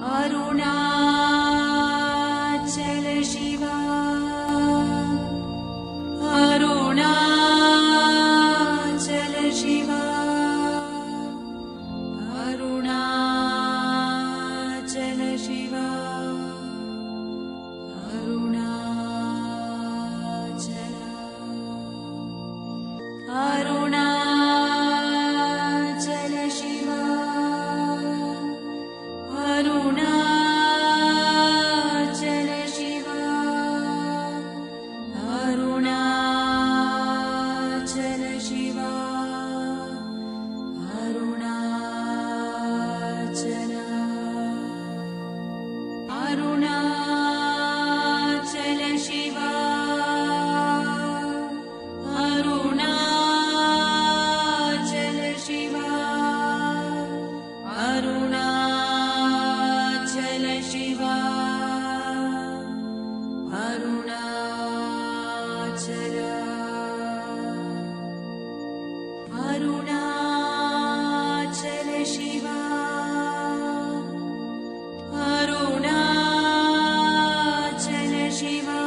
Arunachala Shiva, Arunachala Shiva, Arunachala Shiva, Arunachala, Arunachala Shiva, Arunachala Shiva, Arunachala Shiva, Arunachala, Arunachala Shiva, Arunachala Shiva,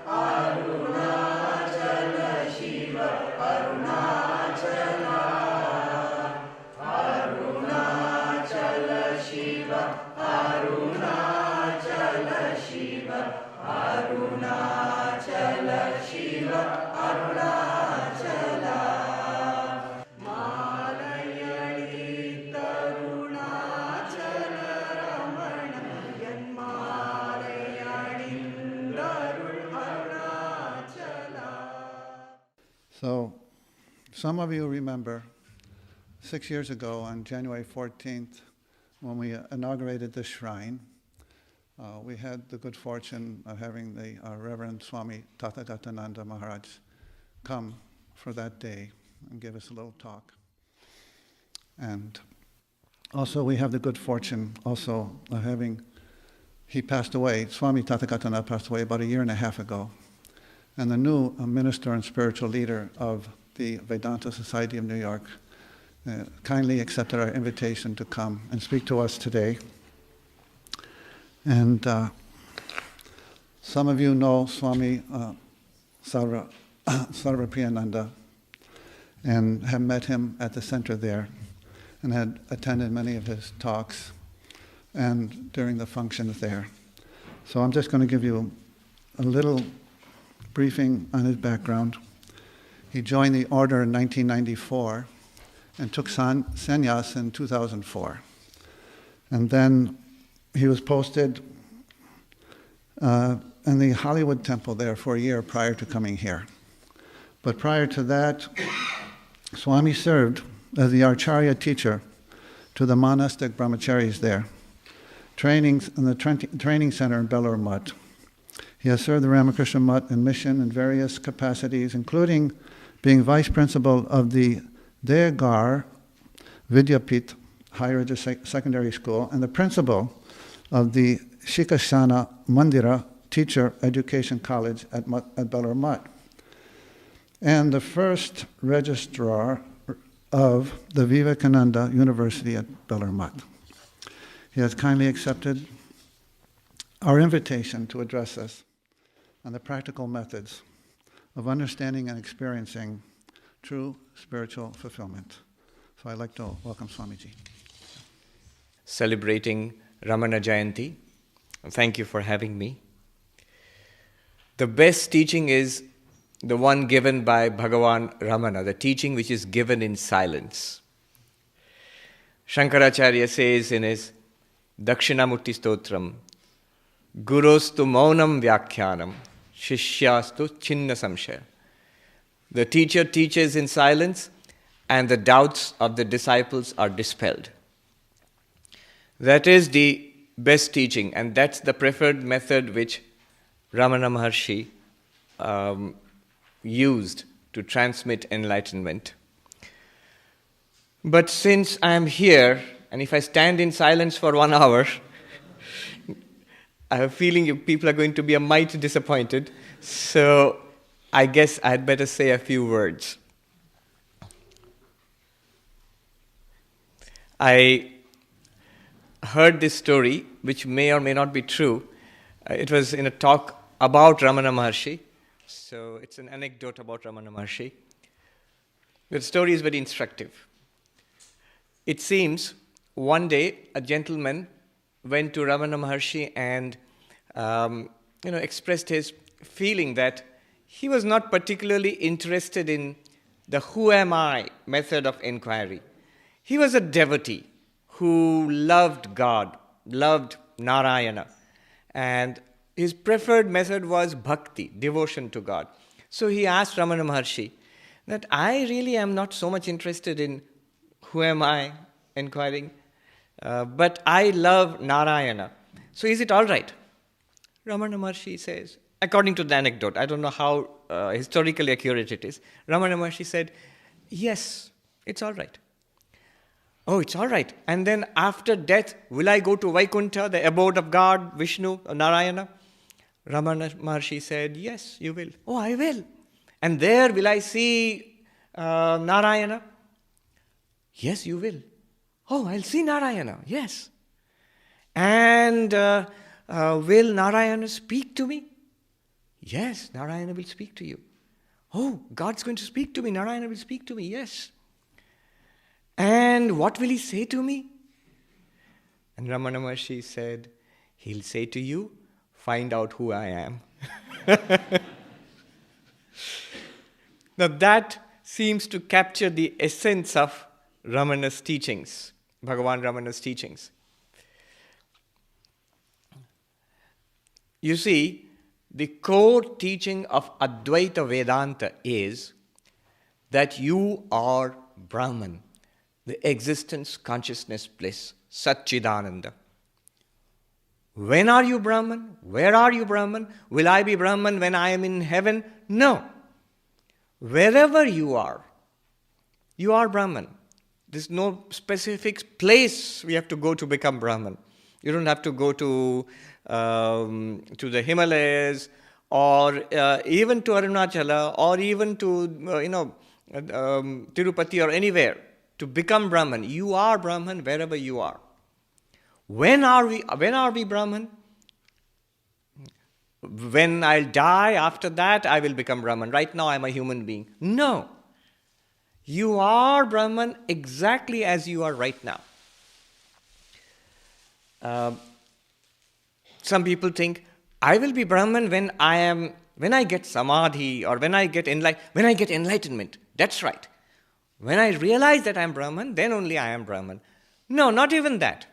Arunachala Shiva, Arunachala, Arunachala Shiva, Arunachala Shiva, Arunachala Shiva, Arunachala. So, some of you remember 6 years ago on January 14th, when we inaugurated this shrine, we had the good fortune of having the Reverend Swami Tathagathananda Maharaj come for that day and give us a little talk. And also we have the good fortune also of having, he passed away, Swami Tathagathananda passed away about 1.5 years ago. And the new minister and spiritual leader of the Vedanta Society of New York kindly accepted our invitation to come and speak to us today. And some of you know Swami Sarvapriyananda and have met him at the center there and had attended many of his talks and during the functions there. So I'm just going to give you a little briefing on his background. He joined the order in 1994 and took sannyas in 2004. And then he was posted in the Hollywood temple there for a year prior to coming here. But prior to that, Swami served as the Acharya teacher to the monastic brahmacharis there, training in the training center in Belur Mutt. He has served the Ramakrishna Mutt in mission in various capacities, including being vice principal of the Degar Vidyapit Higher Secondary School and the principal of the Shikashana Mandira Teacher Education College at Belur Mutt, and the first registrar of the Vivekananda University at Belur Mutt. He has kindly accepted our invitation to address us on the practical methods of understanding and experiencing true spiritual fulfillment. So I'd like to welcome Swamiji. Celebrating Ramana Jayanti. Thank you for having me. The best teaching is the one given by Bhagavan Ramana, the teaching which is given in silence. Shankaracharya says in his Dakshinamurti Stotram, Gurostu maunam vyakhyanam, shishyastu chinna samshaya. The teacher teaches in silence and the doubts of the disciples are dispelled. That is the best teaching, and that's the preferred method which Ramana Maharshi used to transmit enlightenment. But since I am here, and if I stand in silence for 1 hour, I have a feeling you people are going to be a mite disappointed. So I guess I'd better say a few words. I heard this story, which may or may not be true. It was in a talk about Ramana Maharshi. So it's an anecdote about Ramana Maharshi. The story is very instructive. It seems one day a gentleman went to Ramana Maharshi and expressed his feeling that he was not particularly interested in the who am I method of inquiry. He was a devotee who loved God, loved Narayana, and his preferred method was bhakti, devotion to God. So he asked Ramana Maharshi that I really am not so much interested in who am I inquiring, but I love Narayana. So is it all right? Ramana Maharshi says, according to the anecdote, I don't know how historically accurate it is, Ramana Maharshi said, yes, it's all right. Oh, it's all right. And then after death, will I go to Vaikuntha, the abode of God, Vishnu, Narayana? Ramana Maharshi said, yes, you will. Oh, I will. And there will I see Narayana? Yes, you will. Oh, I'll see Narayana. Yes. And will Narayana speak to me? Yes, Narayana will speak to you. Oh, God's going to speak to me. Narayana will speak to me. Yes. And what will he say to me? And Ramana Maharshi said, he'll say to you, find out who I am. Now that seems to capture the essence of Ramana's teachings, Bhagavan Ramana's teachings. You see, the core teaching of Advaita Vedanta is that you are Brahman, the existence, consciousness, bliss, Satchidananda. When are you Brahman? Where are you Brahman? Will I be Brahman when I am in heaven? No. Wherever you are Brahman. There's no specific place we have to go to become Brahman. You don't have to go to the Himalayas or even to Arunachala or even to Tirupati or anywhere to become Brahman. You are Brahman wherever you are. When are we Brahman? When I'll die, after that I will become Brahman. Right now I'm a human being. No. You are Brahman exactly as you are right now. Some people think, I will be Brahman when I get samadhi or when I get enlightenment. That's right. When I realize that I am Brahman, then only I am Brahman. No, not even that.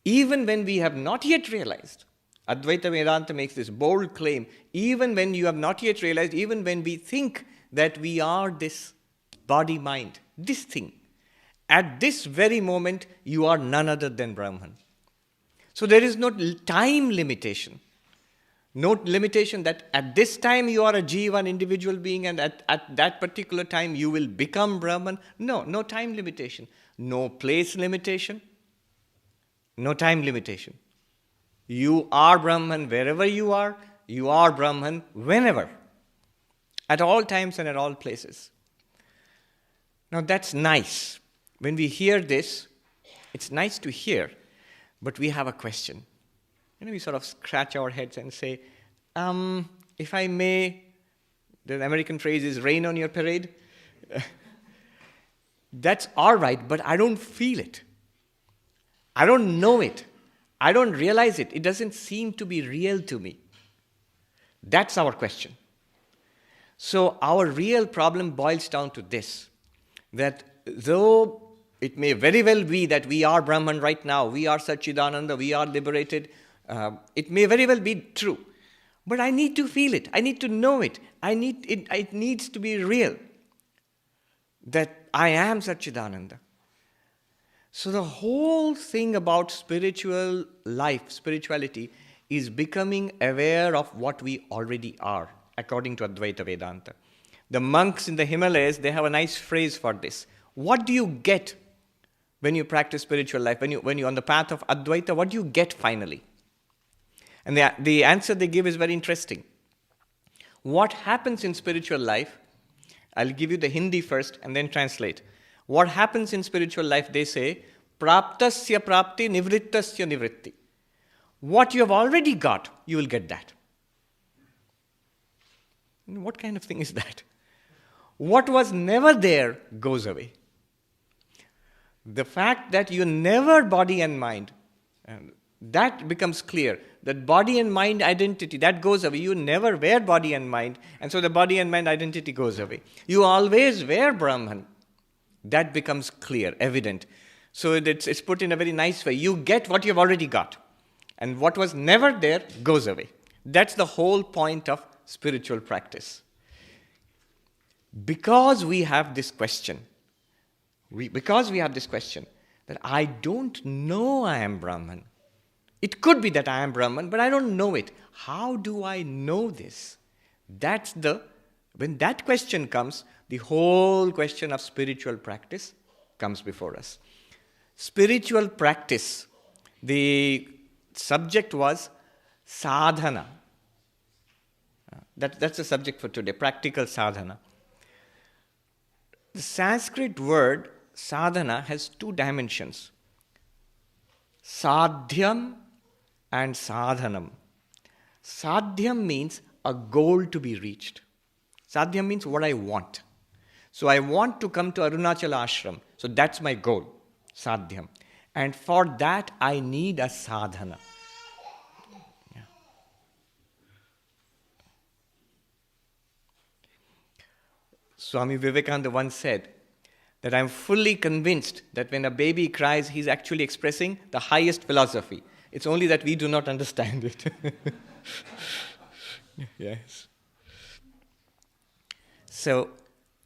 Even when we have not yet realized, Advaita Vedanta makes this bold claim, even when you have not yet realized, even when we think that we are this body-mind, this thing, at this very moment, you are none other than Brahman. So there is no time limitation. No limitation that at this time you are a jiva, an individual being, and at that particular time you will become Brahman. No time limitation. No place limitation. No time limitation. You are Brahman wherever you are Brahman whenever. At all times and at all places. Now that's nice. When we hear this, it's nice to hear, but we have a question. We sort of scratch our heads and say, if I may, the American phrase is rain on your parade. That's all right, but I don't feel it. I don't know it. I don't realize it. It doesn't seem to be real to me. That's our question. So our real problem boils down to this, that though it may very well be that we are Brahman right now, we are Satchidananda, we are liberated, it may very well be true. But I need to feel it. I need to know it. It needs to be real that I am Satchidananda. So the whole thing about spiritual life, spirituality, is becoming aware of what we already are, according to Advaita Vedanta. The monks in the Himalayas, they have a nice phrase for this. What do you get when you practice spiritual life? When you're on the path of Advaita, what do you get finally? And the answer they give is very interesting. What happens in spiritual life, I'll give you the Hindi first and then translate. What happens in spiritual life, they say, praptasya prapti, nivrittasya nivritti. What you have already got, you will get that. What kind of thing is that? What was never there goes away. The fact that you never body and mind, that becomes clear. That body and mind identity, that goes away. You never were body and mind, and so the body and mind identity goes away. You always were Brahman. That becomes clear, evident. So it's put in a very nice way. You get what you've already got. And what was never there goes away. That's the whole point of spiritual practice. Because we have this question, that I don't know I am Brahman. It could be that I am Brahman, but I don't know it. How do I know this? When that question comes, the whole question of spiritual practice comes before us. Spiritual practice, the subject was sadhana. That's the subject for today, practical sadhana. The Sanskrit word sadhana has two dimensions. Sadhyam and sadhanam. Sadhyam means a goal to be reached. Sadhyam means what I want. So I want to come to Arunachala Ashrama. So that's my goal, sadhyam. And for that I need a sadhana. Yeah. Swami Vivekananda once said that I'm fully convinced that when a baby cries, he's actually expressing the highest philosophy. It's only that we do not understand it. Yes. So,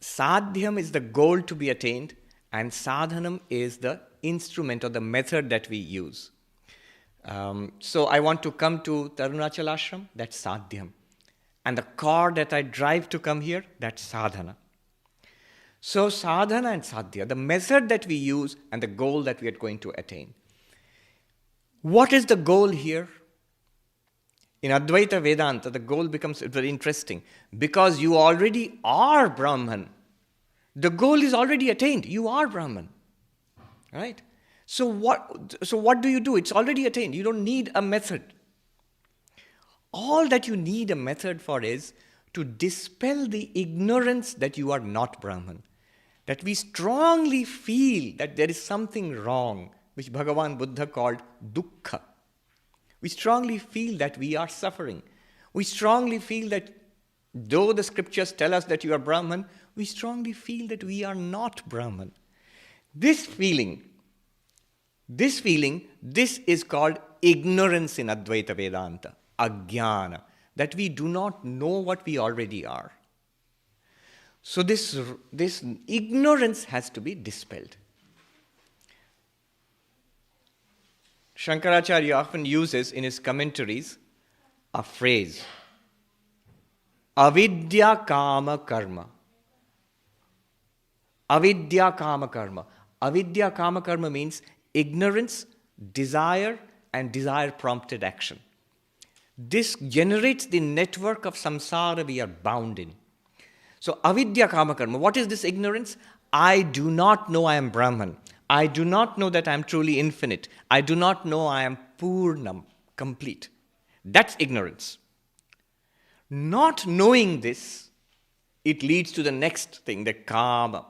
sadhyam is the goal to be attained, and sadhanam is the instrument or the method that we use. So, I want to come to Arunachala Ashram, that's sadhyam. And the car that I drive to come here, that's sadhana. So, sadhana and sadhya, the method that we use and the goal that we are going to attain. What is the goal here? In Advaita Vedanta, the goal becomes very interesting because you already are Brahman. The goal is already attained. You are Brahman. Right? So what do you do? It's already attained. You don't need a method. All that you need a method for is to dispel the ignorance that you are not Brahman. That we strongly feel that there is something wrong, which Bhagavan Buddha called dukkha. We strongly feel that we are suffering. We strongly feel that though the scriptures tell us that you are Brahman, we strongly feel that we are not Brahman. This feeling, this is called ignorance in Advaita Vedanta, ajnana, that we do not know what we already are. So this ignorance has to be dispelled. Shankaracharya often uses in his commentaries a phrase, avidya kama karma. Avidya kama karma. Avidya kama karma means ignorance, desire, and desire-prompted action. This generates the network of samsara we are bound in. So, avidya kama karma, what is this ignorance? I do not know I am Brahman. I do not know that I am truly infinite. I do not know I am purnam, complete. That's ignorance. Not knowing this, it leads to the next thing, the kama,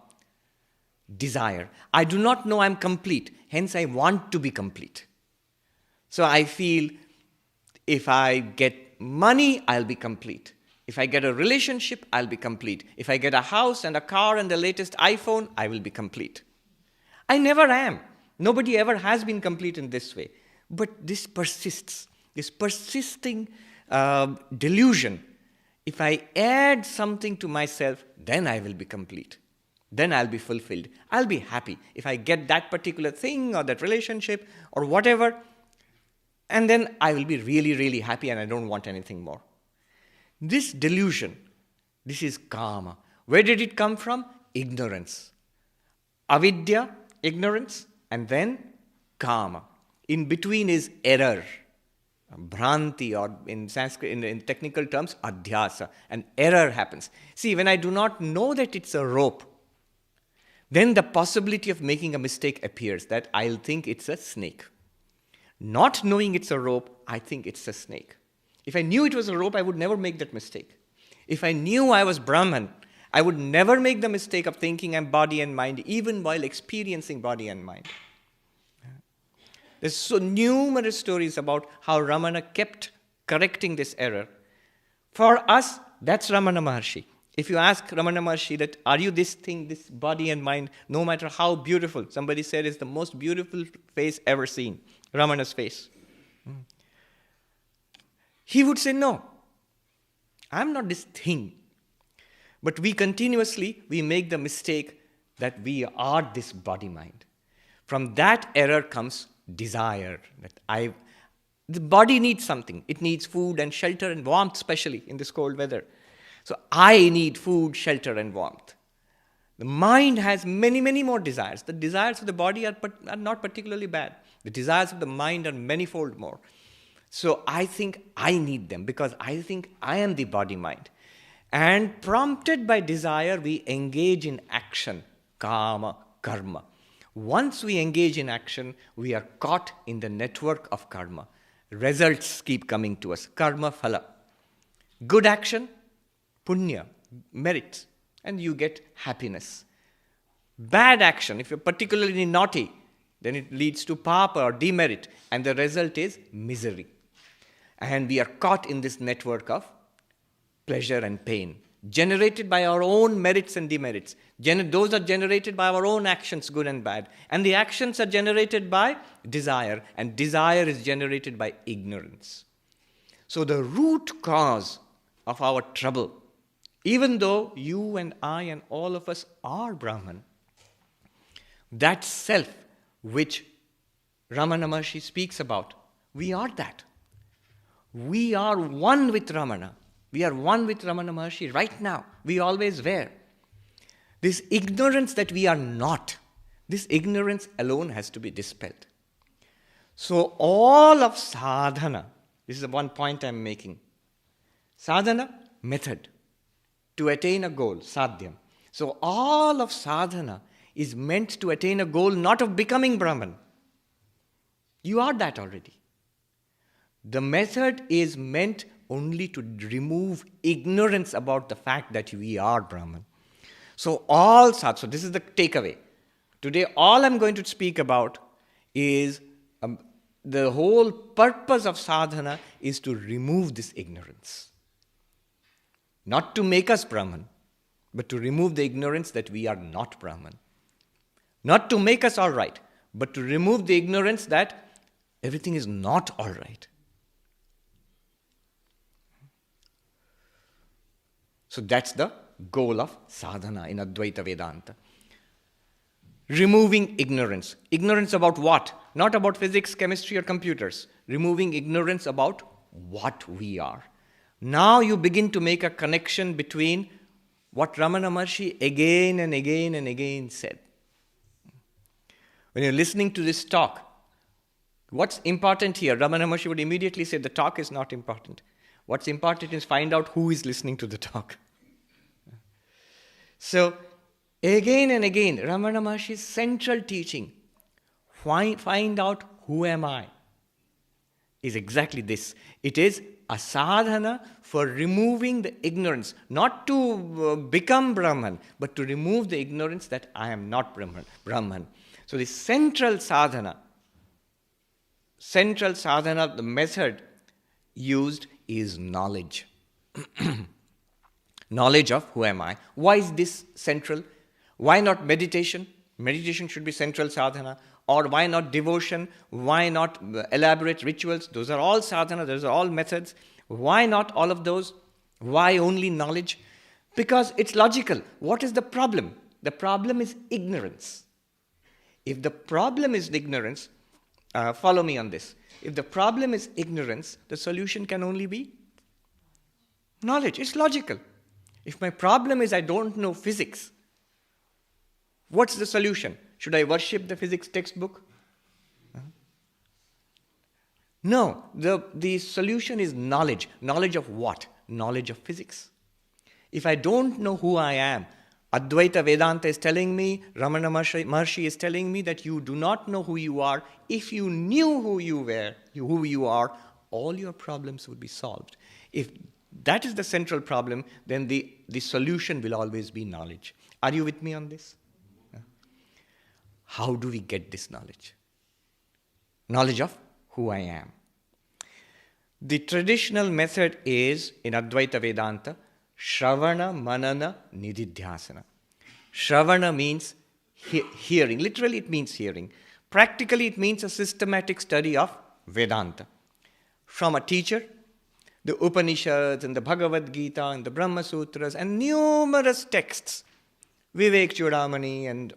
desire. I do not know I am complete, hence I want to be complete. So I feel if I get money, I'll be complete. If I get a relationship, I'll be complete. If I get a house and a car and the latest iPhone, I will be complete. I never am. Nobody ever has been complete in this way. But this persists, this persisting delusion. If I add something to myself, then I will be complete. Then I'll be fulfilled. I'll be happy if I get that particular thing or that relationship or whatever. And then I will be really, really happy and I don't want anything more. This delusion, this is kama. Where did it come from? Ignorance. Avidya, ignorance, and then kama. In between is error, bhranti, or in Sanskrit, in technical terms, adhyasa. An error happens. See, when I do not know that it's a rope, then the possibility of making a mistake appears, that I'll think it's a snake. Not knowing it's a rope, I think it's a snake. If I knew it was a rope, I would never make that mistake. If I knew I was Brahman, I would never make the mistake of thinking I'm body and mind, even while experiencing body and mind. There's so numerous stories about how Ramana kept correcting this error. For us, that's Ramana Maharshi. If you ask Ramana Maharshi that, are you this thing, this body and mind, no matter how beautiful, somebody said it's the most beautiful face ever seen, Ramana's face. He would say, no, I'm not this thing. But we make the mistake that we are this body-mind. From that error comes desire. The body needs something. It needs food and shelter and warmth, especially in this cold weather. So I need food, shelter, and warmth. The mind has many, many more desires. The desires of the body are not particularly bad. The desires of the mind are manifold more. So I think I need them because I think I am the body-mind. And prompted by desire, we engage in action, kama, karma. Once we engage in action, we are caught in the network of karma. Results keep coming to us. Karma, phala. Good action, punya, merit, and you get happiness. Bad action, if you're particularly naughty, then it leads to papa or demerit, and the result is misery. And we are caught in this network of pleasure and pain, generated by our own merits and demerits. Those are generated by our own actions, good and bad. And the actions are generated by desire, and desire is generated by ignorance. So the root cause of our trouble, even though you and I and all of us are Brahman, that self which Ramana Maharshi speaks about, we are that. We are one with Ramana. We are one with Ramana Maharshi right now. We always were. This ignorance that we are not, this ignorance alone has to be dispelled. So all of sadhana, this is the one point I'm making. Sadhana, method to attain a goal, sadhyam. So all of sadhana is meant to attain a goal not of becoming Brahman. You are that already. The method is meant only to remove ignorance about the fact that we are Brahman. So this is the takeaway. Today all I'm going to speak about is the whole purpose of sadhana is to remove this ignorance. Not to make us Brahman, but to remove the ignorance that we are not Brahman. Not to make us all right, but to remove the ignorance that everything is not all right. So that's the goal of sadhana in Advaita Vedanta. Removing ignorance. Ignorance about what? Not about physics, chemistry, or computers. Removing ignorance about what we are. Now you begin to make a connection between what Ramana Maharshi again and again and again said. When you're listening to this talk, what's important here? Ramana Maharshi would immediately say the talk is not important. What's important is find out who is listening to the talk. So, again and again, Ramana Maharshi's central teaching, find out who am I, is exactly this. It is a sadhana for removing the ignorance, not to become Brahman, but to remove the ignorance that I am not Brahman. So the central sadhana, the method used is knowledge. Knowledge of who am I. Why is this central? Why not meditation? Meditation should be central sadhana. Or why not devotion? Why not elaborate rituals? Those are all sadhana, those are all methods. Why not all of those? Why only knowledge? Because it's logical. What is the problem? The problem is ignorance. If the problem is ignorance, follow me on this. If the problem is ignorance, the solution can only be knowledge. It's logical. If my problem is I don't know physics, what's the solution? Should I worship the physics textbook? No, the solution is knowledge. Knowledge of what? Knowledge of physics. If I don't know who I am, Advaita Vedanta is telling me, Ramana Maharshi is telling me that you do not know who you are. If you knew who you are, all your problems would be solved. If that is the central problem, then the solution will always be knowledge. Are you with me on this? How do we get this knowledge? Knowledge of who I am. The traditional method is, in Advaita Vedanta, Shravana, Manana, Nididhyasana. Shravana means hearing. Literally it means hearing. Practically it means a systematic study of Vedanta. From a teacher, the Upanishads and the Bhagavad Gita and the Brahma Sutras and numerous texts, Vivek Chudamani and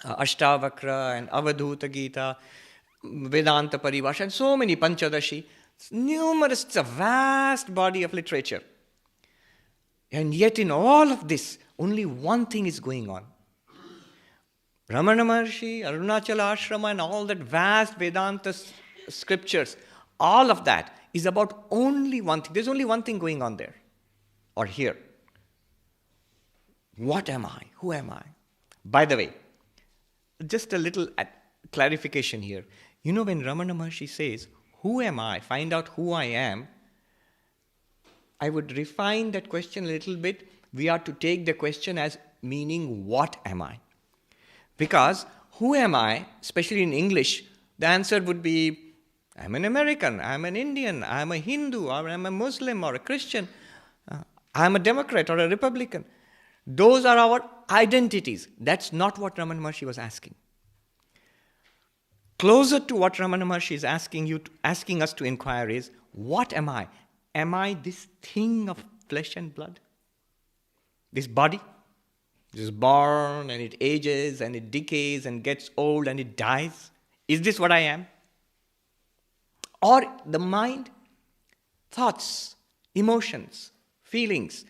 Ashtavakra and Avadhuta Gita, Vedanta Paribhasha, and so many, Panchadashi, numerous, it's a vast body of literature. And yet in all of this, only one thing is going on. Ramana Maharshi, Arunachala Ashrama, and all that vast Vedanta scriptures, all of that is about only one thing. There's only one thing going on there, or here. What am I? Who am I? By the way, just a little clarification here. You know, when Ramana Maharshi says, who am I? Find out who I am. I would refine that question a little bit. We are to take the question as meaning, what am I? Because who am I, especially in English, the answer would be, I'm an American, I'm an Indian, I'm a Hindu, or I'm a Muslim or a Christian, I'm a Democrat or a Republican. Those are our identities. That's not what Ramana Maharshi was asking. Closer to what Ramana Maharshi is asking us to inquire is, what am I? Am I this thing of flesh and blood? This body? It is born and it ages and it decays and gets old and it dies. Is this what I am? Or the mind, thoughts, emotions, feelings,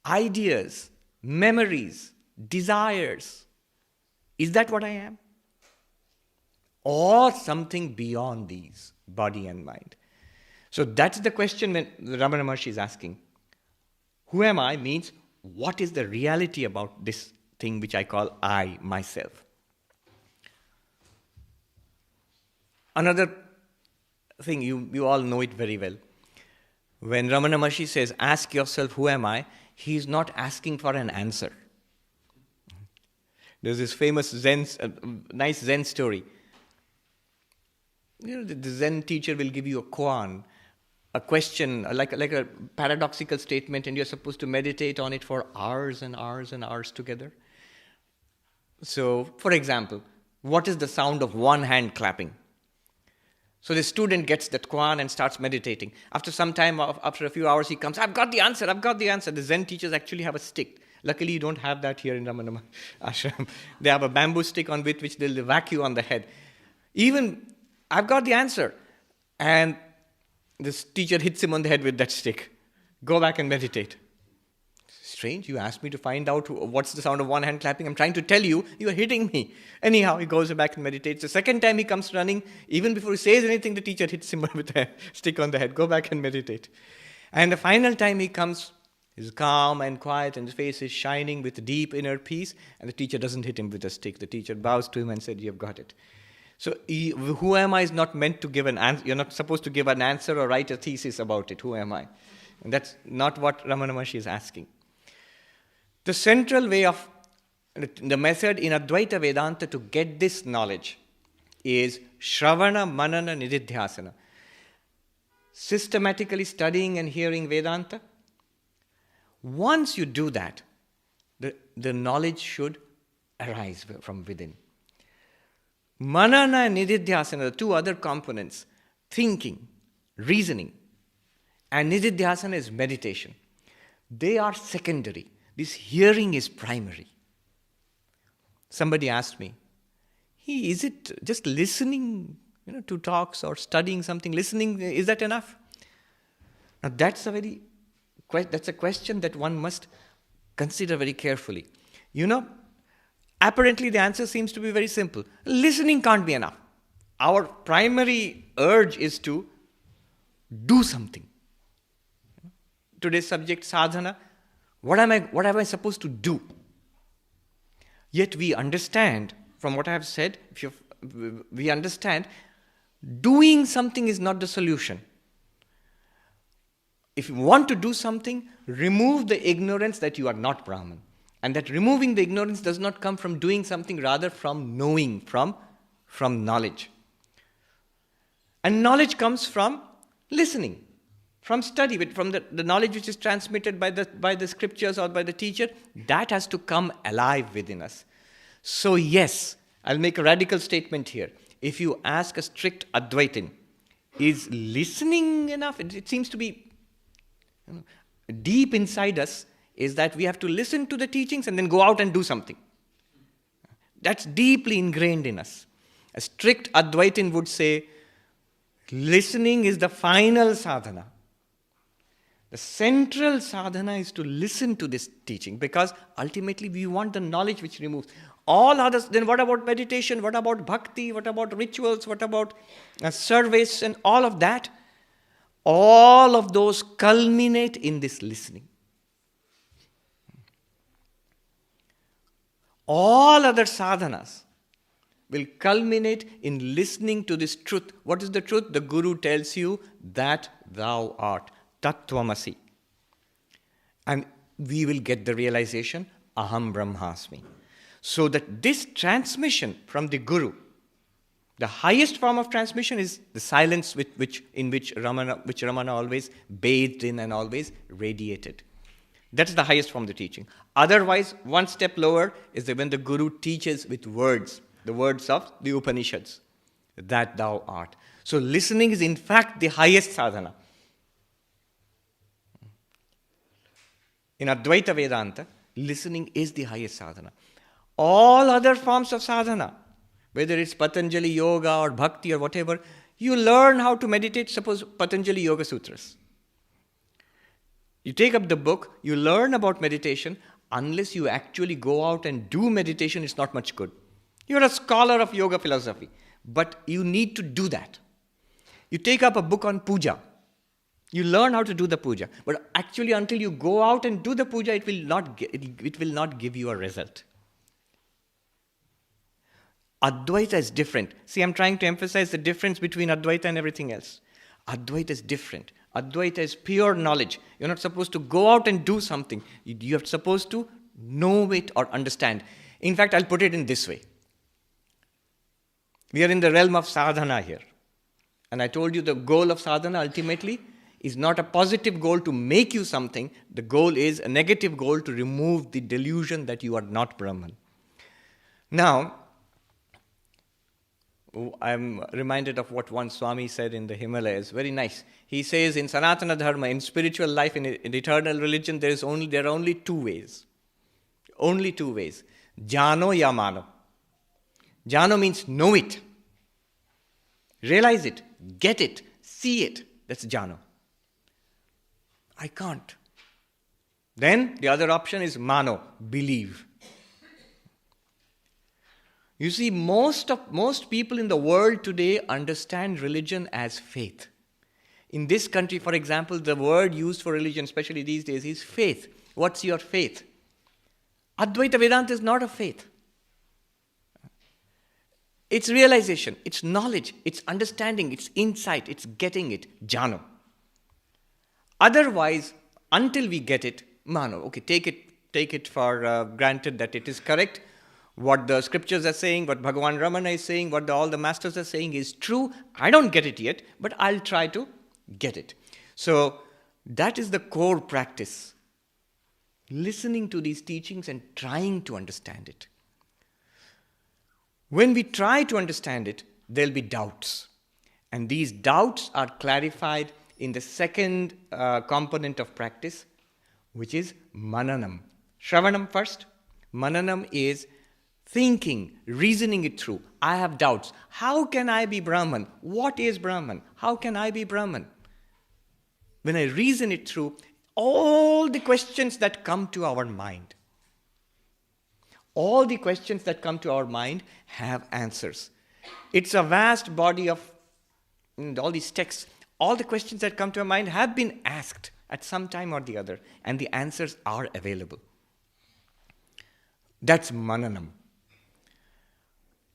ideas, memories, desires. Is that what I am? Or something beyond these, body and mind? So that's the question when Ramana Maharshi is asking. Who am I means, what is the reality about this thing which I call I, myself? Another thing, you all know it very well. When Ramana Maharshi says, ask yourself, who am I? He is not asking for an answer. There's this famous nice Zen story. You know, the Zen teacher will give you a koan, a question, like a paradoxical statement, and you're supposed to meditate on it for hours and hours and hours together. So, for example, what is the sound of one hand clapping? So the student gets that koan and starts meditating. After some time, after a few hours, he comes, I've got the answer. The Zen teachers actually have a stick. Luckily, you don't have that here in Ramana Ashram. They have a bamboo stick on which they'll whack you on the head. Even, I've got the answer. And this teacher hits him on the head with that stick. Go back and meditate. Strange, you asked me to find out what's the sound of one hand clapping. I'm trying to tell you, you are hitting me. Anyhow, he goes back and meditates. The second time he comes running, even before he says anything, the teacher hits him with a stick on the head. Go back and meditate. And the final time he comes, he's calm and quiet and his face is shining with deep inner peace, and the teacher doesn't hit him with a stick. The teacher bows to him and said, you've got it. So who am I is not meant to give an answer. You're not supposed to give an answer or write a thesis about it. Who am I? And that's not what Ramana Maharshi is asking. The central way of the method in Advaita Vedanta to get this knowledge is Shravana, Manana, Nididhyasana. Systematically studying and hearing Vedanta. Once you do that, the knowledge should arise from within. Manana and Nididhyasana, the two other components, thinking, reasoning, and Nididhyasana is meditation. They are secondary. This hearing is primary. Somebody asked me, hey, is it just listening, to talks or studying something, listening, is that enough? Now that's a question that one must Consider very carefully. Apparently the answer seems to be very simple. Listening can't be enough. Our primary urge is to do something. Today's subject, sadhana. What am I supposed to do? Yet we understand, from what I have said, we understand doing something is not the solution. If you want to do something, remove the ignorance that you are not Brahman. And that removing the ignorance does not come from doing something, rather from knowing, from knowledge. And knowledge comes from listening, from study, from the knowledge which is transmitted by the scriptures or by the teacher. That has to come alive within us. So yes, I'll make a radical statement here. If you ask a strict Advaitin, is listening enough? It seems to be deep inside us, is that we have to listen to the teachings and then go out and do something. That's deeply ingrained in us. A strict Advaitin would say, listening is the final sadhana. The central sadhana is to listen to this teaching, because ultimately we want the knowledge which removes all others. Then what about meditation? What about bhakti? What about rituals? What about service and all of that? All of those culminate in this listening. All other sadhanas will culminate in listening to this truth. What is the truth? The Guru tells you that thou art. Tattvamasi. And we will get the realization, Aham Brahmasmi. So that this transmission from the Guru, the highest form of transmission is the silence which Ramana always bathed in and always radiated. That's the highest form of the teaching. Otherwise, one step lower is when the Guru teaches with words, the words of the Upanishads, that thou art. So listening is in fact the highest sadhana. In Advaita Vedanta, listening is the highest sadhana. All other forms of sadhana, whether it's Patanjali Yoga or Bhakti or whatever, you learn how to meditate, suppose Patanjali Yoga Sutras. You take up the book, you learn about meditation. Unless you actually go out and do meditation, it's not much good. You're a scholar of yoga philosophy, but you need to do that. You take up a book on puja. You learn how to do the puja. But actually, until you go out and do the puja, it will not give you a result. Advaita is different. See, I'm trying to emphasize the difference between Advaita and everything else. Advaita is different. Advaita is pure knowledge. You're not supposed to go out and do something. You're supposed to know it or understand. In fact, I'll put it in this way. We are in the realm of sadhana here. And I told you the goal of sadhana ultimately is not a positive goal to make you something. The goal is a negative goal to remove the delusion that you are not Brahman. Now, I'm reminded of what one Swami said in the Himalayas. Very nice. He says in Sanatana Dharma, in spiritual life, in eternal religion, there are only two ways. Only two ways. Jano ya mano. Jano means know it. Realize it. Get it. See it. That's jano. I can't. Then the other option is mano. Believe. You see, most people in the world today understand religion as faith. In this country, for example, the word used for religion, especially these days, is faith. What's your faith? Advaita Vedanta is not a faith. It's realization, it's knowledge, it's understanding, it's insight, it's getting it, jhana. Otherwise, until we get it, mano. Okay, take it for granted that it is correct. What the scriptures are saying, what Bhagavan Ramana is saying, what all the masters are saying is true. I don't get it yet, but I'll try to get it. So that is the core practice. Listening to these teachings and trying to understand it. When we try to understand it, there'll be doubts. And these doubts are clarified in the second component of practice, which is mananam. Shravanam first. Mananam is thinking, reasoning it through. I have doubts. How can I be Brahman? What is Brahman? How can I be Brahman? When I reason it through, all the questions that come to our mind. All the questions that come to our mind have answers. It's a vast body of all these texts. All the questions that come to our mind have been asked at some time or the other, and the answers are available. That's mananam.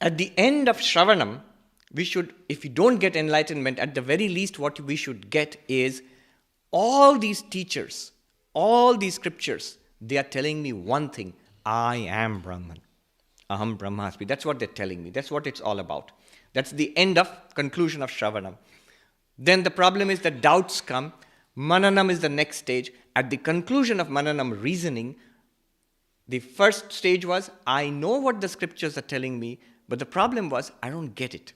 At the end of Shravanam, we should, if we don't get enlightenment, at the very least what we should get is all these teachers, all these scriptures, they are telling me one thing: I am Brahman. Aham Brahmasmi. That's what they're telling me. That's what it's all about. That's the end of conclusion of Shravanam. Then the problem is that doubts come. Mananam is the next stage. At the conclusion of Mananam reasoning, the first stage was, I know what the scriptures are telling me, but the problem was, I don't get it.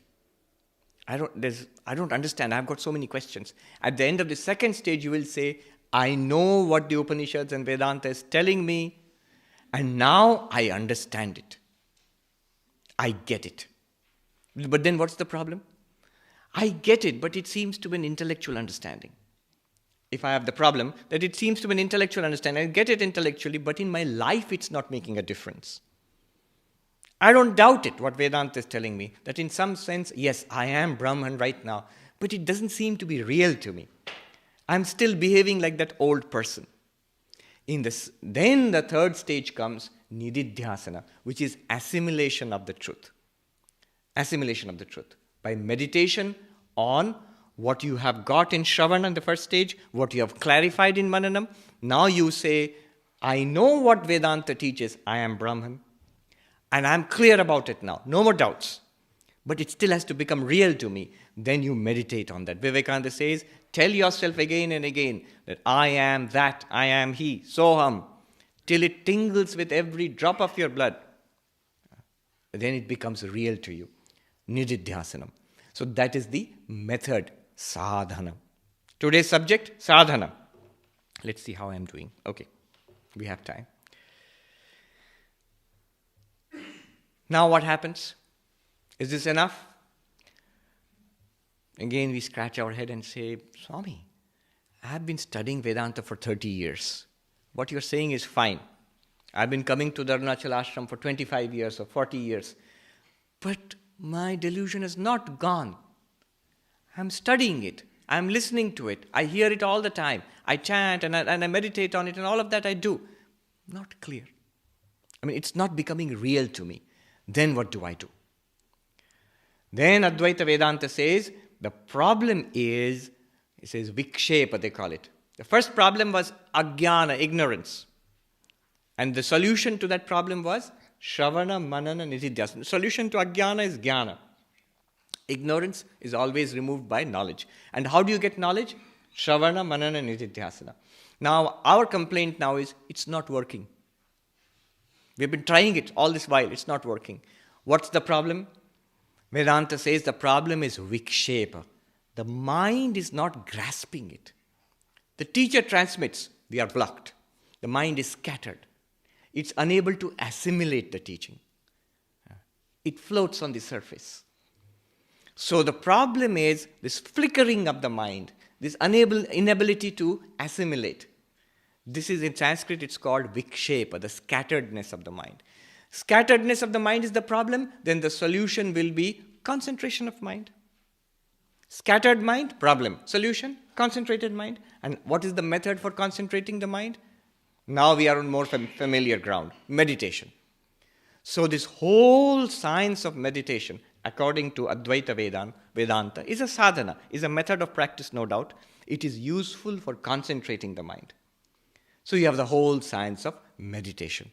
I don't understand. I've got so many questions. At the end of the second stage, you will say, I know what the Upanishads and Vedanta is telling me, and now I understand it. I get it. But then what's the problem? I get it, but it seems to be an intellectual understanding. If I have the problem that it seems to be an intellectual understanding, I get it intellectually, but in my life it's not making a difference. I don't doubt it, what Vedanta is telling me, that in some sense, yes, I am Brahman right now, but it doesn't seem to be real to me. I'm still behaving like that old person. Then the third stage comes, nididhyasana, which is assimilation of the truth. Assimilation of the truth. By meditation on what you have got in Shravana in the first stage, what you have clarified in Mananam, now you say, I know what Vedanta teaches, I am Brahman, and I'm clear about it now, no more doubts. But it still has to become real to me. Then you meditate on that. Vivekananda says, tell yourself again and again that I am that, I am he, soham, till it tingles with every drop of your blood. Then it becomes real to you. Nididhyasanam. So that is the method, sadhana. Today's subject, sadhana. Let's see how I am doing. Okay, we have time. Now what happens? Is this enough? Again, we scratch our head and say, Swami, I have been studying Vedanta for 30 years. What you're saying is fine. I've been coming to the Arunachala Ashrama for 25 years or 40 years. But my delusion is not gone. I'm studying it. I'm listening to it. I hear it all the time. I chant and I meditate on it, and all of that I do. Not clear. It's not becoming real to me. Then what do I do? Then Advaita Vedanta says, the problem is, it says vikshepa, they call it. The first problem was ajnana, ignorance. And the solution to that problem was Shravana, Manana, Nididhyasana. The solution to ajnana is jnana. Ignorance is always removed by knowledge. And how do you get knowledge? Shravana, Manana, Nididhyasana. Now, our complaint now is, it's not working. We've been trying it all this while, it's not working. What's the problem? Vedanta says the problem is vikshepa. The mind is not grasping it. The teacher transmits, we are blocked. The mind is scattered. It's unable to assimilate the teaching. It floats on the surface. So the problem is this flickering of the mind, this inability to assimilate. This is, in Sanskrit, it's called vikshepa, the scatteredness of the mind. Scatteredness of the mind is the problem, then the solution will be concentration of mind. Scattered mind, problem. Solution, concentrated mind. And what is the method for concentrating the mind? Now we are on more familiar ground, meditation. So this whole science of meditation, according to Advaita Vedanta, is a sadhana, is a method of practice, no doubt. It is useful for concentrating the mind. So you have the whole science of meditation.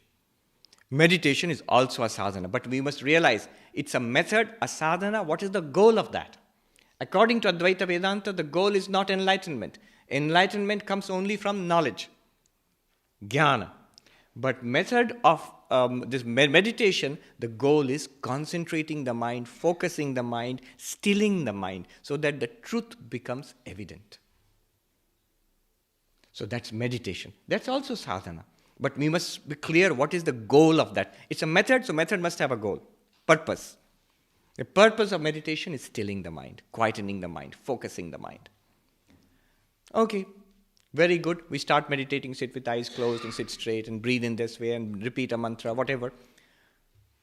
Meditation is also a sadhana, but we must realize it's a method, a sadhana. What is the goal of that? According to Advaita Vedanta, the goal is not enlightenment. Enlightenment comes only from knowledge, jnana. But method of this meditation, the goal is concentrating the mind, focusing the mind, stilling the mind, so that the truth becomes evident. So that's meditation. That's also sadhana. But we must be clear what is the goal of that. It's a method, so method must have a goal, purpose. The purpose of meditation is stilling the mind, quietening the mind, focusing the mind. Okay, Very good. We start meditating, sit with eyes closed and sit straight and breathe in this way and repeat a mantra, whatever.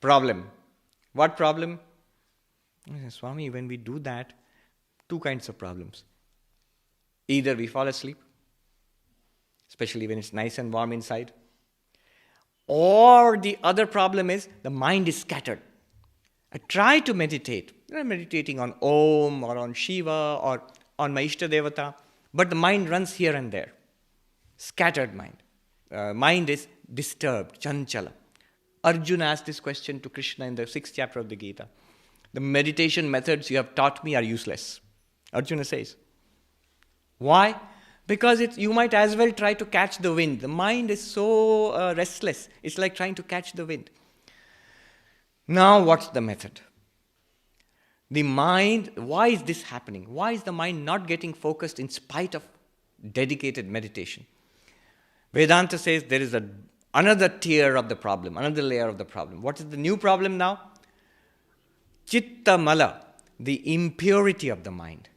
Problem. What problem? Swami, when we do that, two kinds of problems. Either we fall asleep, especially when it's nice and warm inside, or the other problem is the mind is scattered. I try to meditate. I'm meditating on Om or on Shiva or on my Ishta Devata, but the mind runs here and there. Scattered mind. Mind is disturbed, chanchala. Arjuna asked this question to Krishna in the 6th chapter of the Gita. The meditation methods you have taught me are useless. Arjuna says. Why? Because you might as well try to catch the wind. The mind is so restless. It's like trying to catch the wind. Now what's the method? The mind, why is this happening? Why is the mind not getting focused in spite of dedicated meditation? Vedanta says there is another tier of the problem, another layer of the problem. What is the new problem now? Chitta mala, the impurity of the mind.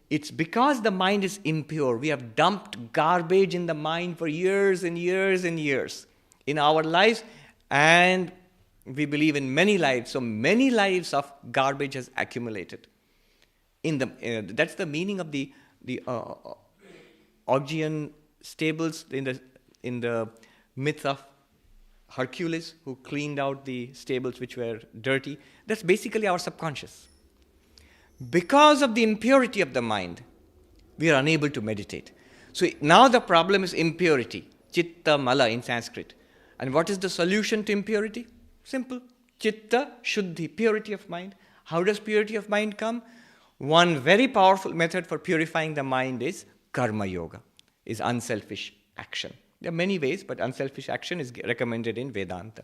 It's because the mind is impure. We have dumped garbage in the mind for years and years and years in our lives, and we believe in many lives. So many lives of garbage has accumulated. That's the meaning of the Augean stables in the myth of Hercules, who cleaned out the stables which were dirty. That's basically our subconscious. Because of the impurity of the mind, we are unable to meditate. So now the problem is impurity, chitta mala in Sanskrit. And what is the solution to impurity? Simple. Chitta shuddhi, purity of mind. How does purity of mind come? One very powerful method for purifying the mind is karma yoga, is unselfish action. There are many ways, but unselfish action is recommended in Vedanta.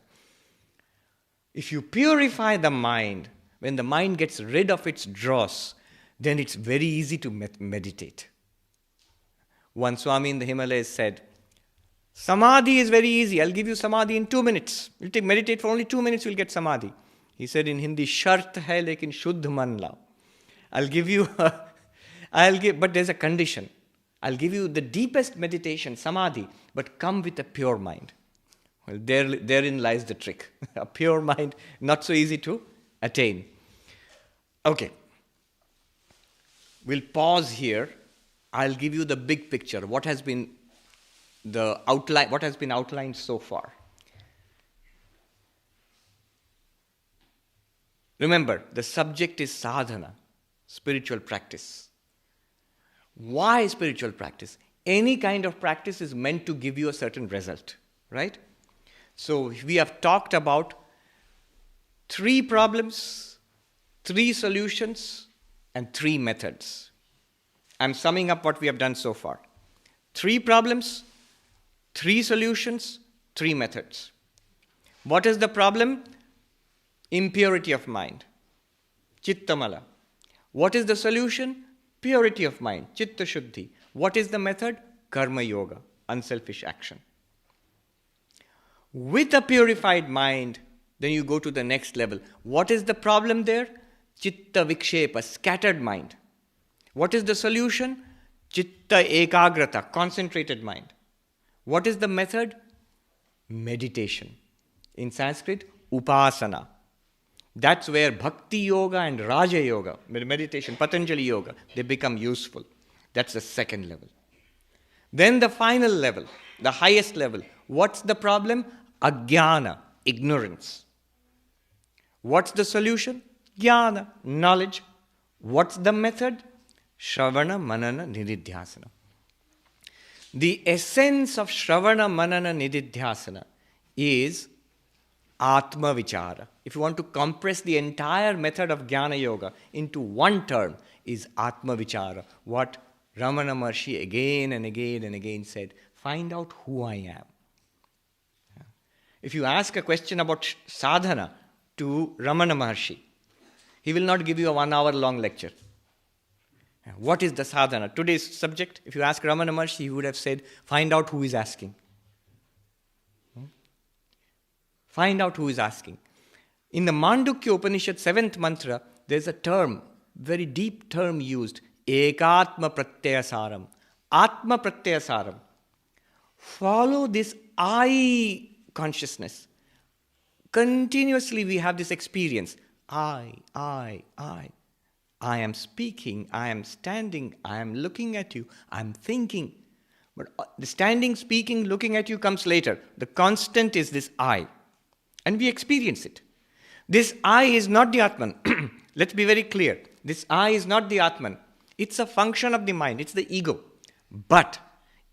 If you purify the mind, when the mind gets rid of its dross, then it's very easy to meditate. One Swami in the Himalayas said, Samadhi is very easy. I'll give you Samadhi in 2 minutes. You'll meditate for only 2 minutes, you'll get Samadhi. He said in Hindi, Shart hai lekin shuddh man lao. I'll give you, but there's a condition. I'll give you the deepest meditation, Samadhi, but come with a pure mind. Well, therein lies the trick. A pure mind, not so easy to attain. Okay. We'll pause here. I'll give you the big picture. What has been outlined so far. Remember, the subject is sadhana, spiritual practice. Why spiritual practice? Any kind of practice is meant to give you a certain result, right? So we have talked about 3 problems, 3 solutions, and 3 methods. I'm summing up what we have done so far. 3 problems, 3 solutions, 3 methods. What is the problem? Impurity of mind, chitta mala. What is the solution? Purity of mind, chitta shuddhi. What is the method? Karma yoga, unselfish action. With a purified mind, then you go to the next level. What is the problem there? Chitta vikshepa, scattered mind. What is the solution? Chitta ekagrata, concentrated mind. What is the method? Meditation. In Sanskrit, upasana. That's where bhakti yoga and raja yoga, meditation, Patanjali yoga, they become useful. That's the second level. Then the final level, the highest level. What's the problem? Ajnana, ignorance. What's the solution? Jnana, knowledge. What's the method? Shravana, Manana, Nididhyasana. The essence of Shravana, Manana, Nididhyasana is Atma Vichara. If you want to compress the entire method of Jnana Yoga into one term, is Atma Vichara. What Ramana Maharshi again and again and again said, find out who I am. If you ask a question about sadhana to Ramana Maharshi, he will not give you a 1 hour long lecture. What is the sadhana? Today's subject, if you ask Ramana Maharshi, he would have said, find out who is asking. Find out who is asking. In the Mandukya Upanishad 7th mantra, there's a term, very deep term used, Ekatma Pratyasaram. Atma Pratyasaram. Follow this I consciousness. Continuously we have this experience. I. I am speaking, I am standing, I am looking at you, I am thinking. But the standing, speaking, looking at you comes later. The constant is this I. And we experience it. This I is not the Atman. Let's be very clear. This I is not the Atman. It's a function of the mind. It's the ego. But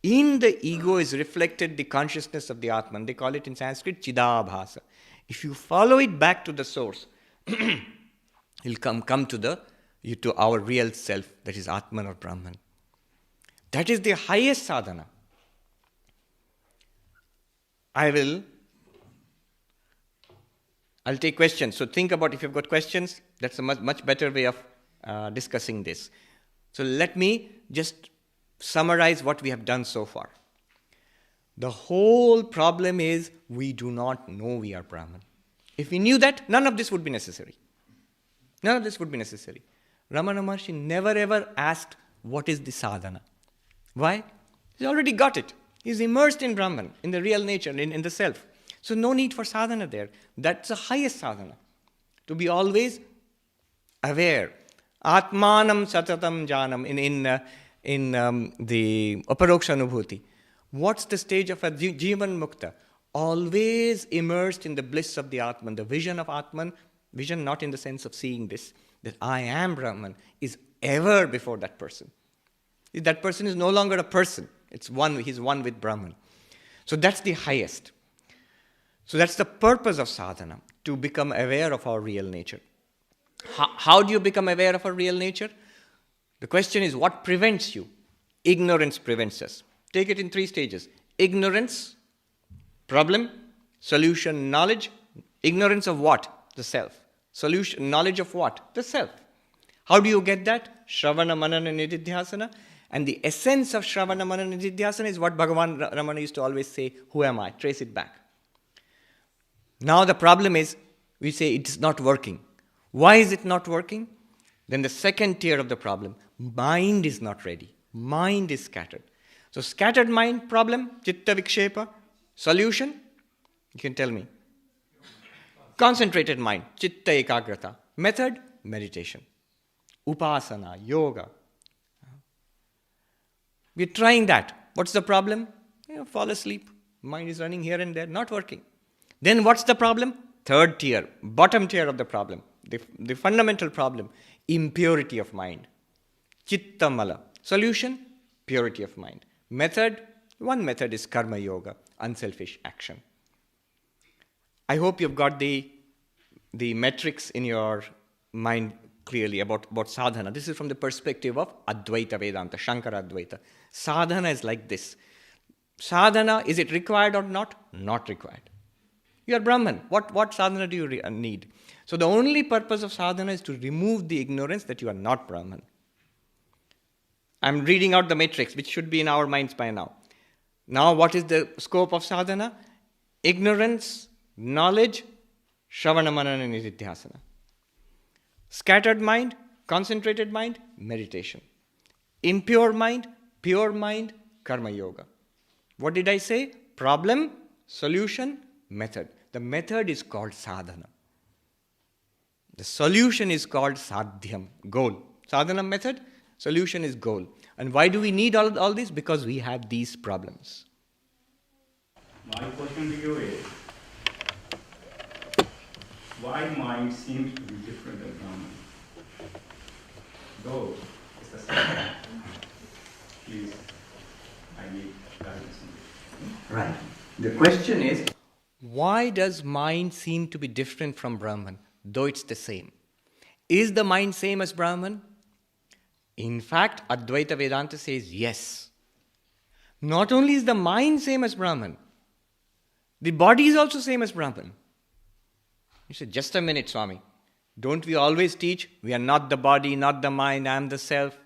in the ego is reflected the consciousness of the Atman. They call it in Sanskrit Chidabhasa. If you follow it back to the source, it'll come to our real self, that is Atman or Brahman. That is the highest sadhana. I'll take questions. So think about, if you've got questions, that's a much better way of discussing this. So let me just summarize what we have done so far. The whole problem is we do not know we are Brahman. If we knew that, none of this would be necessary. None of this would be necessary. Ramana Maharshi never ever asked, what is the sadhana? Why? He's already got it. He's immersed in Brahman, in the real nature, in the self. So no need for sadhana there. That's the highest sadhana. To be always aware. Atmanam satatam janam in the Aparoksha Anubhuti. What's the stage of a Jivan Mukta? Always immersed in the bliss of the Atman, the vision of Atman. Vision not in the sense of seeing this, that I am Brahman, is ever before that person. That person is no longer a person. It's one, he's one with Brahman. So that's the highest. So that's the purpose of sadhana, to become aware of our real nature. How do you become aware of our real nature? The question is, what prevents you? Ignorance prevents us. Take it in 3 stages. Ignorance, problem, solution, knowledge. Ignorance of what? The self. Solution, knowledge of what? The self. How do you get that? Shravana, Manana, Nididhyasana. And the essence of Shravana, Manana, Nididhyasana is what Bhagavan Ramana used to always say, who am I? Trace it back. Now the problem is, we say it's not working. Why is it not working? Then the second tier of the problem, mind is not ready. Mind is scattered. So scattered mind, problem, chitta vikshepa. Solution, you can tell me. Concentrated mind, chitta ekagrata. Method, meditation. Upasana, yoga. We're trying that. What's the problem? Fall asleep. Mind is running here and there, not working. Then what's the problem? Third tier, bottom tier of the problem. The fundamental problem, impurity of mind. Chitta mala. Solution, purity of mind. Method, one method is karma yoga, unselfish action. I hope you've got the metrics in your mind clearly about sadhana. This is from the perspective of Advaita Vedanta, Shankara Advaita. Sadhana is like this. Sadhana, is it required or not? Not required. You are Brahman. What sadhana do you need? So the only purpose of sadhana is to remove the ignorance that you are not Brahman. I'm reading out the matrix, which should be in our minds by now. Now, what is the scope of sadhana? Ignorance, knowledge, Shravana, Manana, Nididhyasana. Scattered mind, concentrated mind, meditation. Impure mind, pure mind, karma yoga. What did I say? Problem, solution, method. The method is called sadhana. The solution is called sadhyam, goal. Sadhana method, solution is goal. And why do we need all this? Because we have these problems. My question to you is, why mind seems to be different than Brahman? Though it's the same. Please, I need guidance on this. Right. The question is, why does mind seem to be different from Brahman, though it's the same? Is the mind same as Brahman? In fact, Advaita Vedanta says yes. Not only is the mind same as Brahman, the body is also same as Brahman. You say, just a minute, Swami. Don't we always teach, we are not the body, not the mind, I am the self?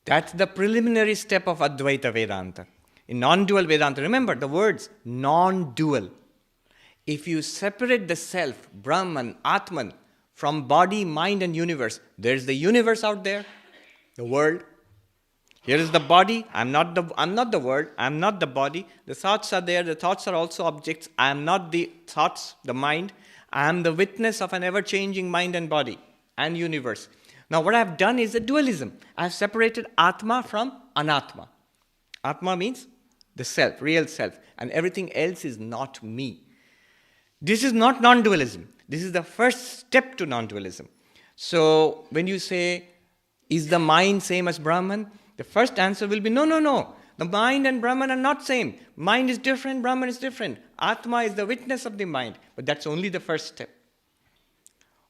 That's the preliminary step of Advaita Vedanta. In non-dual Vedanta, remember the words, non-dual. If you separate the self, Brahman, Atman, from body, mind and universe, there's the universe out there, the world. Here is the body. I'm not the word. I'm not the body. The thoughts are there. The thoughts are also objects. I am not the thoughts, the mind. I am the witness of an ever-changing mind and body and universe. Now what I've done is a dualism. I've separated Atma from Anatma. Atma means the self, real self, and everything else is not me. This is not non-dualism. This is the first step to non-dualism. So when you say, is the mind same as Brahman? The first answer will be, no. The mind and Brahman are not same. Mind is different, Brahman is different. Atma is the witness of the mind. But that's only the first step.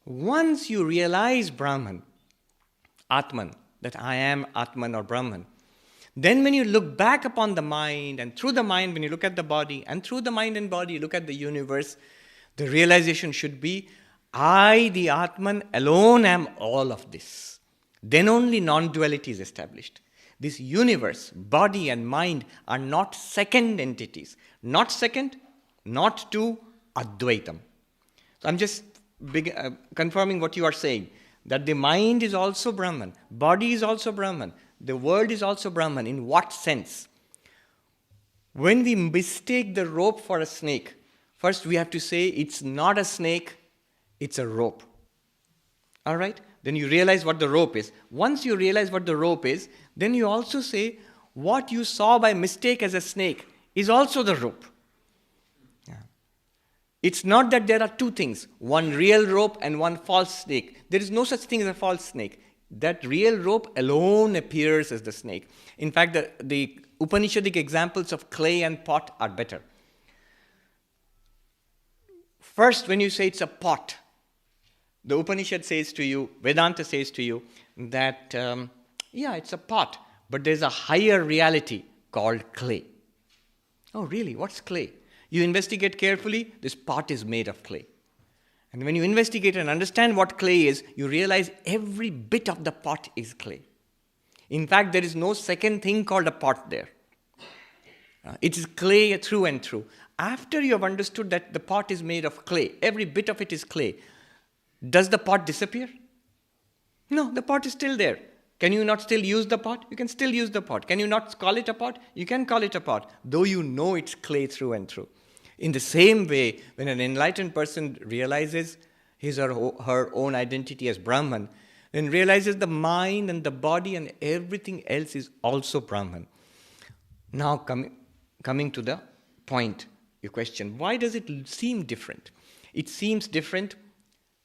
Once you realize Brahman, Atman, that I am Atman or Brahman, then when you look back upon the mind, and through the mind when you look at the body, and through the mind and body you look at the universe, the realization should be, I, the Atman, alone am all of this. Then only non-duality is established. This universe, body and mind are not second entities. Not second, not two, Advaitam. So I'm just confirming what you are saying, that the mind is also Brahman, body is also Brahman, the world is also Brahman. In what sense? When we mistake the rope for a snake, first we have to say it's not a snake, it's a rope. All right? Then you realize what the rope is. Once you realize what the rope is, then you also say what you saw by mistake as a snake is also the rope. Yeah. It's not that there are two things, one real rope and one false snake. There is no such thing as a false snake. That real rope alone appears as the snake. In fact, the Upanishadic examples of clay and pot are better. First, when you say it's a pot, the Upanishad says to you, Vedanta says to you, that, it's a pot, but there's a higher reality called clay. Oh, really? What's clay? You investigate carefully, this pot is made of clay. And when you investigate and understand what clay is, you realize every bit of the pot is clay. In fact, there is no second thing called a pot there. It is clay through and through. After you have understood that the pot is made of clay, every bit of it is clay, does the pot disappear? No, the pot is still there. Can you not still use the pot? You can still use the pot. Can you not call it a pot? You can call it a pot, though you know it's clay through and through. In the same way, when an enlightened person realizes his or her own identity as Brahman, then realizes the mind and the body and everything else is also Brahman. Now coming to the point, your question, why does it seem different? It seems different,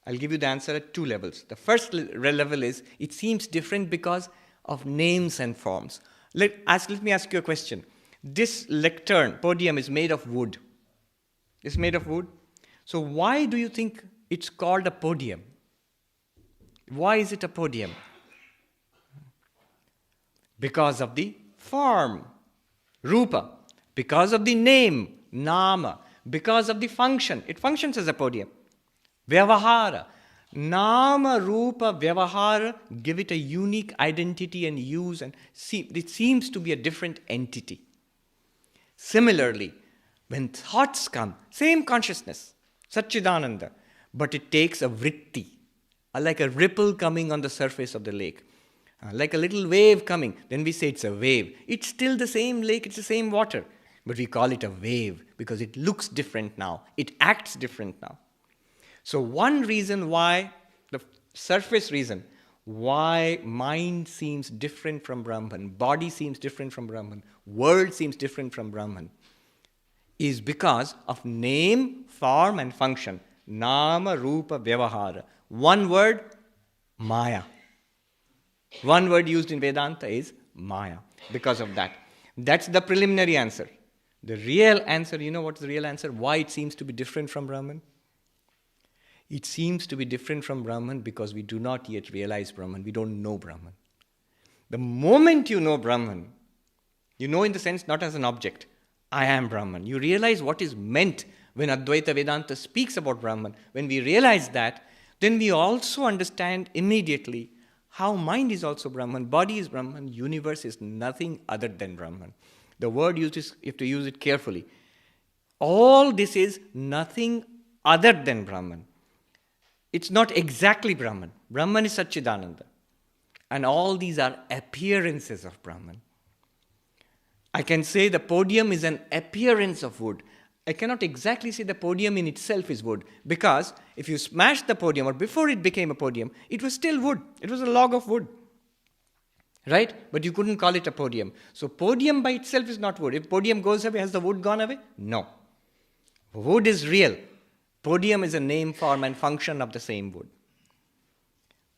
I'll give you the answer at two levels. The first level is, it seems different because of names and forms. Let me ask you a question. This lectern, podium, is made of wood. It's made of wood. So why do you think it's called a podium? Why is it a podium? Because of the form, rupa. Because of the name, nama. Because of the function. It functions as a podium. Vyavahara. Nama, rupa, vyavahara give it a unique identity and use, and it seems to be a different entity. Similarly, when thoughts come, same consciousness, Satchidananda, but it takes a vritti, like a ripple coming on the surface of the lake, like a little wave coming, then we say it's a wave. It's still the same lake, it's the same water, but we call it a wave because it looks different now, it acts different now. So one reason why, the surface reason, why mind seems different from Brahman, body seems different from Brahman, world seems different from Brahman, is because of name, form and function. Nama, rupa, vyavahara. One word, maya. One word used in Vedanta is maya. Because of that. That's the preliminary answer. The real answer, you know what's the real answer? Why it seems to be different from Brahman? It seems to be different from Brahman because we do not yet realize Brahman. We don't know Brahman. The moment you know Brahman, you know in the sense not as an object, I am Brahman. You realize what is meant when Advaita Vedanta speaks about Brahman. When we realize that, then we also understand immediately how mind is also Brahman, body is Brahman, universe is nothing other than Brahman. The word used is, you have to use it carefully. All this is nothing other than Brahman. It's not exactly Brahman. Brahman is Satchidananda. And all these are appearances of Brahman. I can say the podium is an appearance of wood. I cannot exactly say the podium in itself is wood, because if you smash the podium, or before it became a podium, it was still wood. It was a log of wood. Right? But you couldn't call it a podium. So podium by itself is not wood. If podium goes away, has the wood gone away? No. Wood is real. Podium is a name, form, and function of the same wood.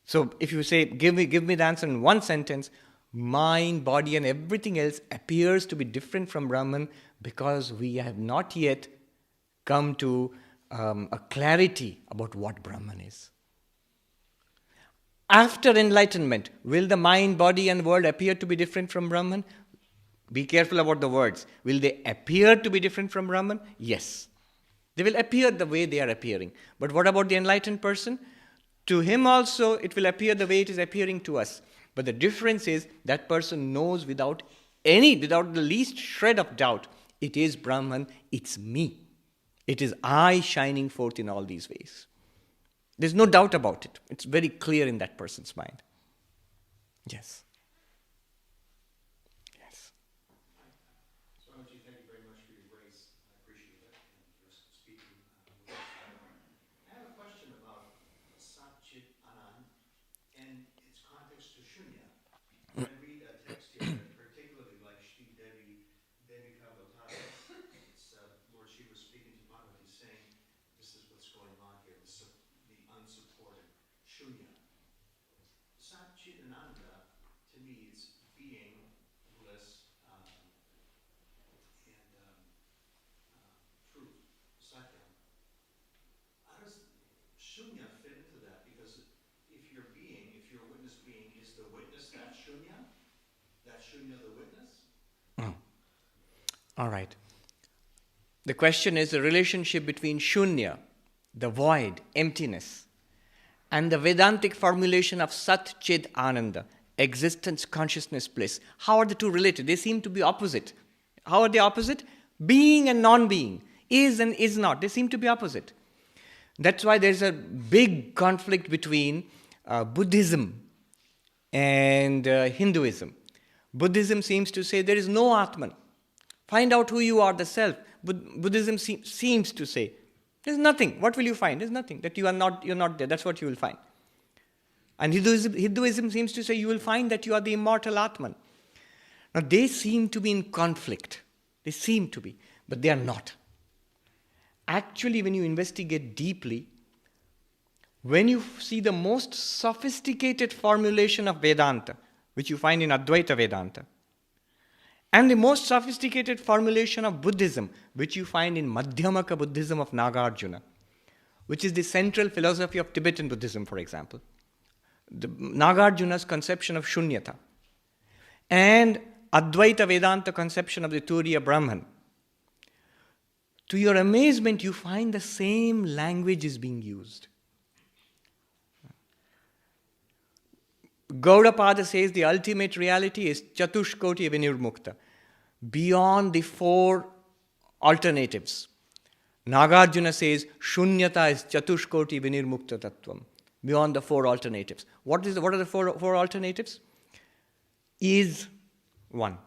So if you say, give me the answer in one sentence, mind, body, and everything else appears to be different from Brahman because we have not yet come to a clarity about what Brahman is. After enlightenment, will the mind, body, and world appear to be different from Brahman? Be careful about the words. Will they appear to be different from Brahman? Yes. They will appear the way they are appearing. But what about the enlightened person? To him also, it will appear the way it is appearing to us. But the difference is that person knows without the least shred of doubt, it is Brahman, it's me. It is I shining forth in all these ways. There's no doubt about it. It's very clear in that person's mind. Yes. Yes. Swamiji, thank you very much for your grace. I appreciate that and your speaking. I have a question about Sat Chit Anand and its context to Shunya. When I read a text here, particularly like Shri Devi Kavotara, it's Lord Shiva speaking to Bhagavati saying, this is what's going on here, the unsupported Shunya. Sat Chit Ananda, to me, is being, bliss, truth, Satyam. How does Shunya fit into that? Because if your witness being, is the witness that Shunya? That Shunya the witness? All right. The question is the relationship between Shunya, the void, emptiness, and the Vedantic formulation of Sat Chid Ananda, existence, consciousness, bliss. How are the two related? They seem to be opposite. How are they opposite? Being and non-being, is and is not. They seem to be opposite. That's why there's a big conflict between Buddhism and Hinduism. Buddhism seems to say there is no Atman. Find out who you are, the self. Buddhism seems to say there's nothing. What will you find? There's nothing. That you're not there. That's what you will find. And Hinduism seems to say you will find that you are the immortal Atman. Now they seem to be in conflict. They seem to be, but they are not. Actually, when you investigate deeply, when you see the most sophisticated formulation of Vedanta, which you find in Advaita Vedanta, and the most sophisticated formulation of Buddhism, which you find in Madhyamaka Buddhism of Nagarjuna, which is the central philosophy of Tibetan Buddhism, for example. Nagarjuna's conception of Shunyata, and Advaita Vedanta conception of the Turiya Brahman. To your amazement, you find the same language is being used. Gaudapada says the ultimate reality is Chatushkoti Vinirmukta, beyond the four alternatives. Nagarjuna says Shunyata is Chatushkoti Vinirmukta Tattvam, beyond the four alternatives. What are the four alternatives? Is one,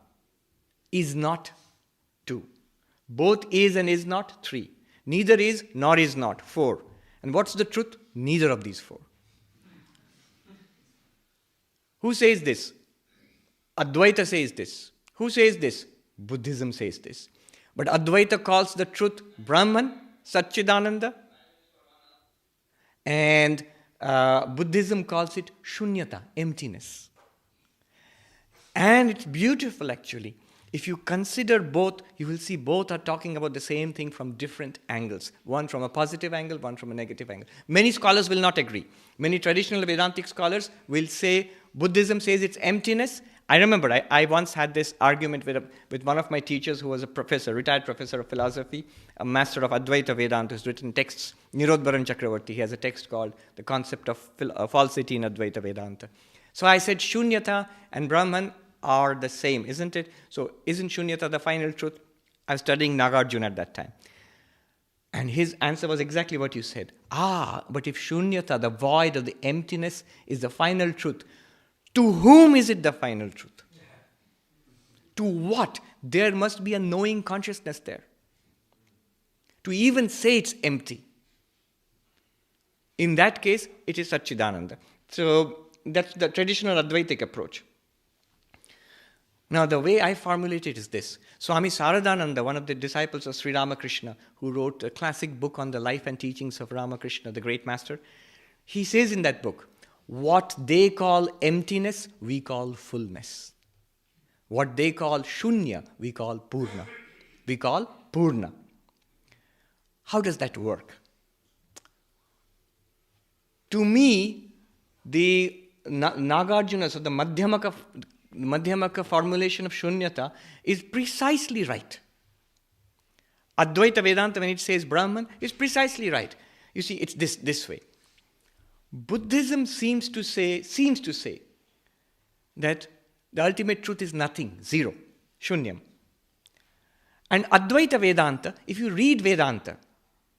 is not two. Both is and is not, three. Neither is nor is not, four. And what's the truth? Neither of these four. Who says this? Advaita says this. Who says this? Buddhism says this. But Advaita calls the truth Brahman, Satchidananda, and Buddhism calls it Shunyata, emptiness. And it's beautiful actually. If you consider both, you will see both are talking about the same thing from different angles. One from a positive angle, one from a negative angle. Many scholars will not agree. Many traditional Vedantic scholars will say Buddhism says it's emptiness. I remember I once had this argument with one of my teachers who was a professor, retired professor of philosophy, a master of Advaita Vedanta, who's written texts. Nirodharan Chakravarti, he has a text called The Concept of Falsity in Advaita Vedanta. So I said Shunyata and Brahman are the same, isn't it? So isn't Shunyata the final truth? I was studying Nagarjuna at that time. And his answer was exactly what you said. But if Shunyata, the void of the emptiness, is the final truth, To whom is it the final truth? To what? There must be a knowing consciousness there. To even say it's empty. In that case, it is Satchidananda. So that's the traditional Advaitic approach. Now, the way I formulate it is this. Swami Sarvapriyananda, one of the disciples of Sri Ramakrishna, who wrote a classic book on the life and teachings of Ramakrishna, the great master, he says in that book, what they call emptiness, we call fullness. What they call shunya, we call purna. We call purna. How does that work? To me, the Nagarjuna, so the Madhyamaka formulation of shunyata is precisely right. Advaita Vedanta, when it says Brahman, is precisely right. You see, it's this way. Buddhism seems to say that the ultimate truth is nothing, zero, shunyam. And Advaita Vedanta, if you read Vedanta,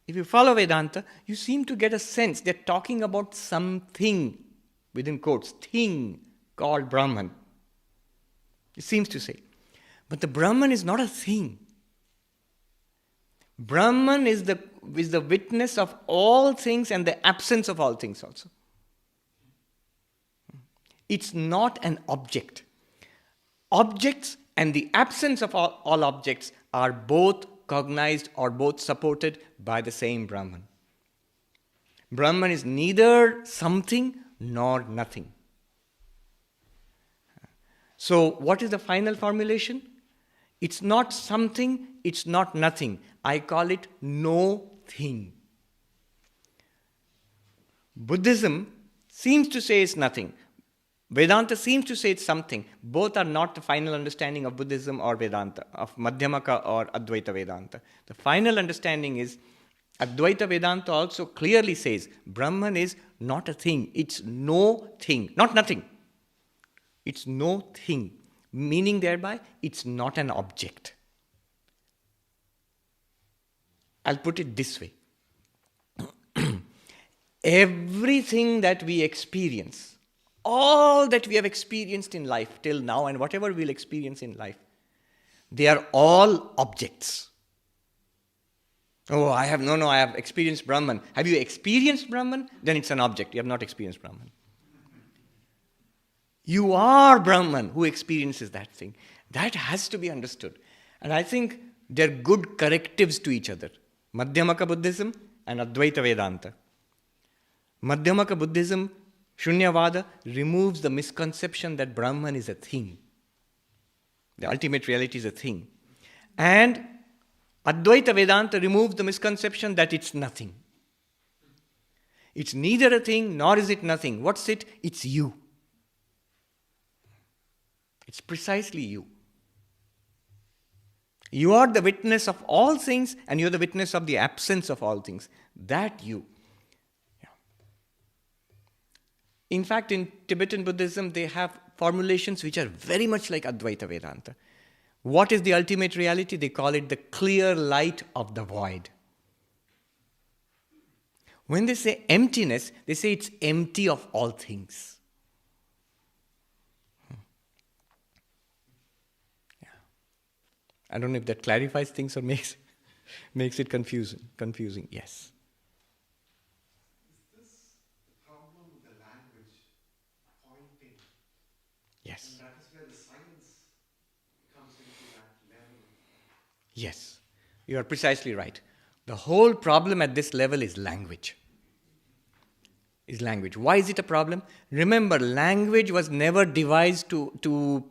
if you follow Vedanta, you seem to get a sense they're talking about something, within quotes, thing called Brahman. It seems to say. But the Brahman is not a thing. Brahman is the witness of all things and the absence of all things also. It's not an object. Objects and the absence of all objects are both cognized or both supported by the same Brahman. Brahman is neither something nor nothing. So, what is the final formulation? It's not something, it's not nothing. I call it no thing. Buddhism seems to say it's nothing. Vedanta seems to say it's something. Both are not the final understanding of Buddhism or Vedanta, of Madhyamaka or Advaita Vedanta. The final understanding is Advaita Vedanta also clearly says Brahman is not a thing. It's no thing, not nothing. It's no thing, meaning thereby it's not an object. I'll put it this way. Everything that we experience, all that we have experienced in life till now and whatever we'll experience in life, they are all objects. Oh, I have experienced Brahman. Have you experienced Brahman? Then it's an object. You have not experienced Brahman. You are Brahman who experiences that thing. That has to be understood. And I think they're good correctives to each other. Madhyamaka Buddhism and Advaita Vedanta. Madhyamaka Buddhism, Shunyavada, removes the misconception that Brahman is a thing. The ultimate reality is a thing. And Advaita Vedanta removes the misconception that it's nothing. It's neither a thing nor is it nothing. What's it? It's you. It's precisely you. You are the witness of all things and you're the witness of the absence of all things. That you. Yeah. In fact, in Tibetan Buddhism, they have formulations which are very much like Advaita Vedanta. What is the ultimate reality? They call it the clear light of the void. When they say emptiness, they say it's empty of all things. I don't know if that clarifies things or makes it confusing. Yes. Is this the problem with the language pointing? Yes. And that is where the science comes into that level. Yes. You are precisely right. The whole problem at this level is language. Why is it a problem? Remember, language was never devised to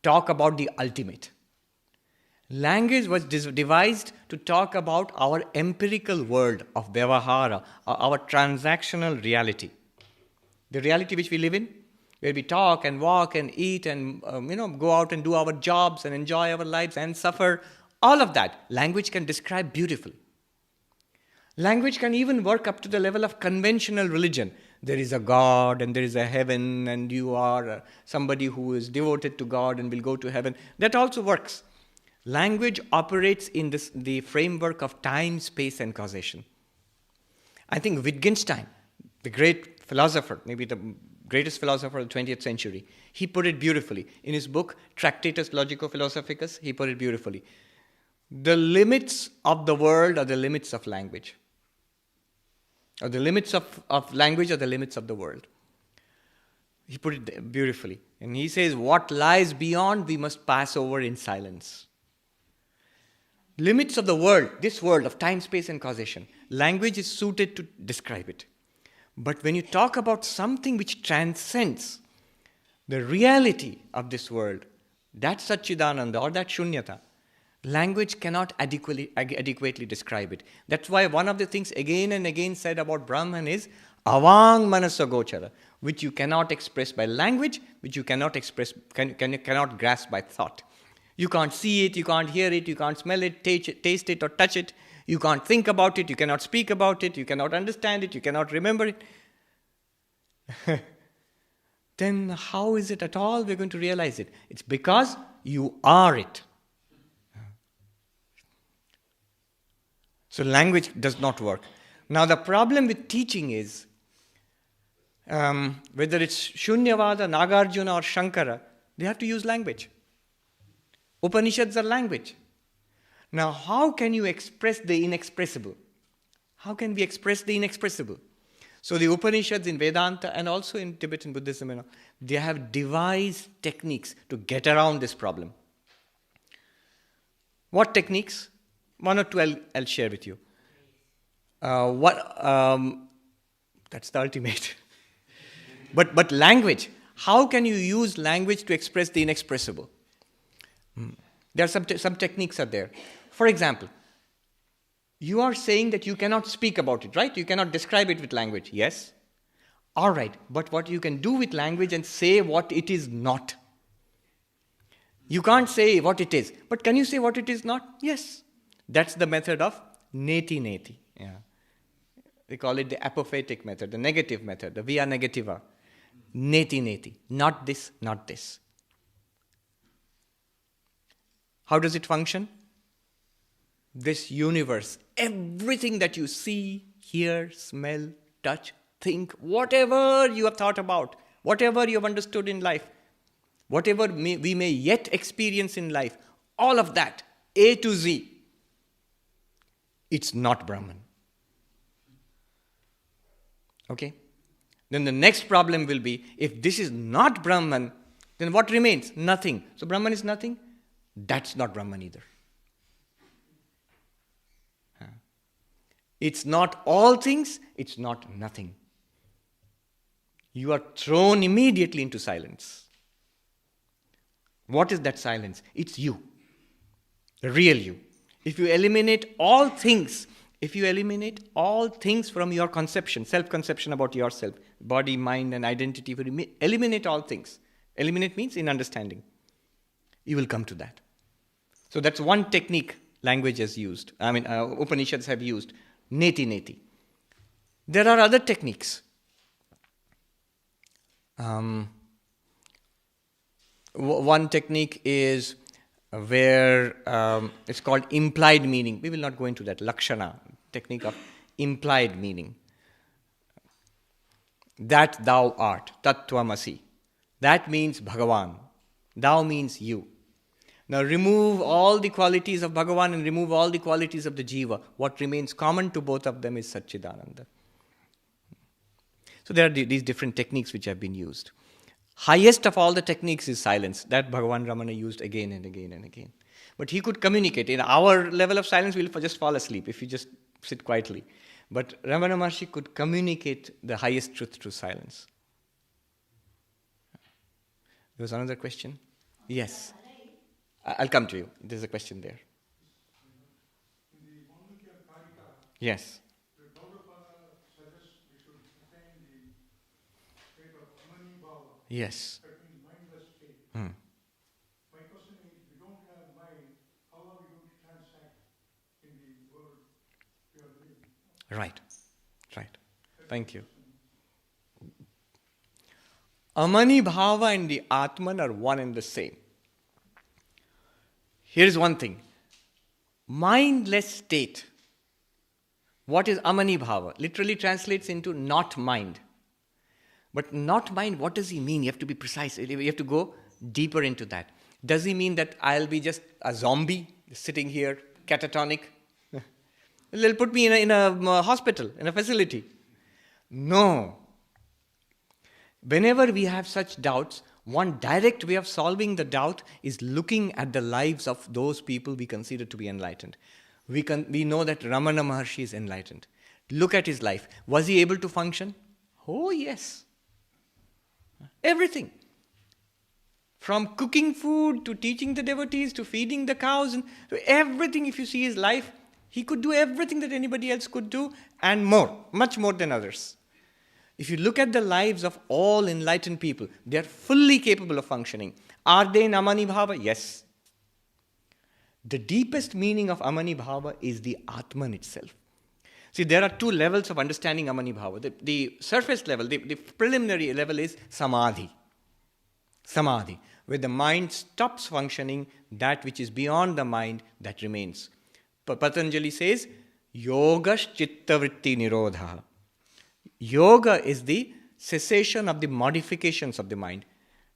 talk about the ultimate. Language was devised to talk about our empirical world of vyavahara, our transactional reality. The reality which we live in, where we talk and walk and eat and go out and do our jobs and enjoy our lives and suffer. All of that, language can describe beautifully. Language can even work up to the level of conventional religion. There is a God and there is a heaven and you are somebody who is devoted to God and will go to heaven. That also works. Language operates in the framework of time, space, and causation. I think Wittgenstein, the great philosopher, maybe the greatest philosopher of the 20th century. He put it beautifully. In his book, Tractatus Logico-Philosophicus, he put it beautifully. The limits of the world are the limits of language. Or the limits of language are the limits of the world. He put it beautifully. And he says, what lies beyond, we must pass over in silence. Limits of the world, this world of time, space, and causation. Language is suited to describe it. But when you talk about something which transcends the reality of this world, that Satchidananda or that Shunyata, language cannot adequately describe it. That's why one of the things again and again said about Brahman is avang manasa gochara, which you cannot express by language, which you cannot express, cannot grasp by thought. You can't see it, you can't hear it, you can't smell it, taste it or touch it. You can't think about it, you cannot speak about it, you cannot understand it, you cannot remember it. Then how is it at all we're going to realize it? It's because you are it. So language does not work. Now the problem with teaching is, whether it's Shunyavada, Nagarjuna or Shankara, they have to use language. Upanishads are language. Now how can you express the inexpressible? How can we express the inexpressible? So the Upanishads in Vedanta and also in Tibetan Buddhism, they have devised techniques to get around this problem. What techniques? One or two I'll share with you. That's the ultimate. But language. How can you use language to express the inexpressible? There are some techniques are there. For example, you are saying that you cannot speak about it, right? You cannot describe it with language. Yes. All right. But what you can do with language and say what it is not. You can't say what it is. But can you say what it is not? Yes. That's the method of neti. Yeah. They call it the apophatic method, the negative method, the via negativa. Neti. Not this, not this. How does it function? This universe, everything that you see, hear, smell, touch, think, whatever you have thought about, whatever you have understood in life, whatever we may yet experience in life, all of that, A to Z, it's not Brahman. Okay? Then the next problem will be, if this is not Brahman, then what remains? Nothing. So Brahman is nothing? That's not Brahman either. It's not all things, it's not nothing. You are thrown immediately into silence. What is that silence? It's you, the real you. If you eliminate all things from your conception, self-conception about yourself, body, mind, and identity, eliminate all things. Eliminate means in understanding. You will come to that. So that's one technique language has used. Upanishads have used. Neti. There are other techniques. One technique is where it's called implied meaning. We will not go into that. Lakshana, technique of implied meaning. That thou art, tattvamasi. That means Bhagavan. Thou means you. Now remove all the qualities of Bhagavan and remove all the qualities of the Jiva. What remains common to both of them is Satchidananda. So there are these different techniques which have been used. Highest of all the techniques is silence. That Bhagavan Ramana used again and again and again. But he could communicate. In our level of silence, we'll just fall asleep if you just sit quietly. But Ramana Maharshi could communicate the highest truth through silence. There was another question? Yes. I'll come to you. There's a question there. Yes. Yes. Hmm. My question is, if you don't have mind, how are you going to transact in the world you are living? Right. Thank you. Amani Bhava and the Atman are one and the same. Here's one thing. Mindless state. What is Amani Bhava? Literally translates into not mind. But not mind, what does he mean? You have to be precise. You have to go deeper into that. Does he mean that I'll be just a zombie sitting here, catatonic? They'll put me in a hospital, in a facility. No. Whenever we have such doubts, one direct way of solving the doubt is looking at the lives of those people we consider to be enlightened. We know that Ramana Maharshi is enlightened. Look at his life. Was he able to function? Oh, yes. Everything. From cooking food to teaching the devotees to feeding the cows and to everything. If you see his life, he could do everything that anybody else could do and more, much more than others. If you look at the lives of all enlightened people, they are fully capable of functioning. Are they in Amani Bhava? Yes. The deepest meaning of Amani Bhava is the Atman itself. See, there are two levels of understanding Amani Bhava. The surface level, the preliminary level is Samadhi. Samadhi, where the mind stops functioning, that which is beyond the mind, that remains. Patanjali says, Yogash Chitta Vritti Nirodha. Yoga is the cessation of the modifications of the mind.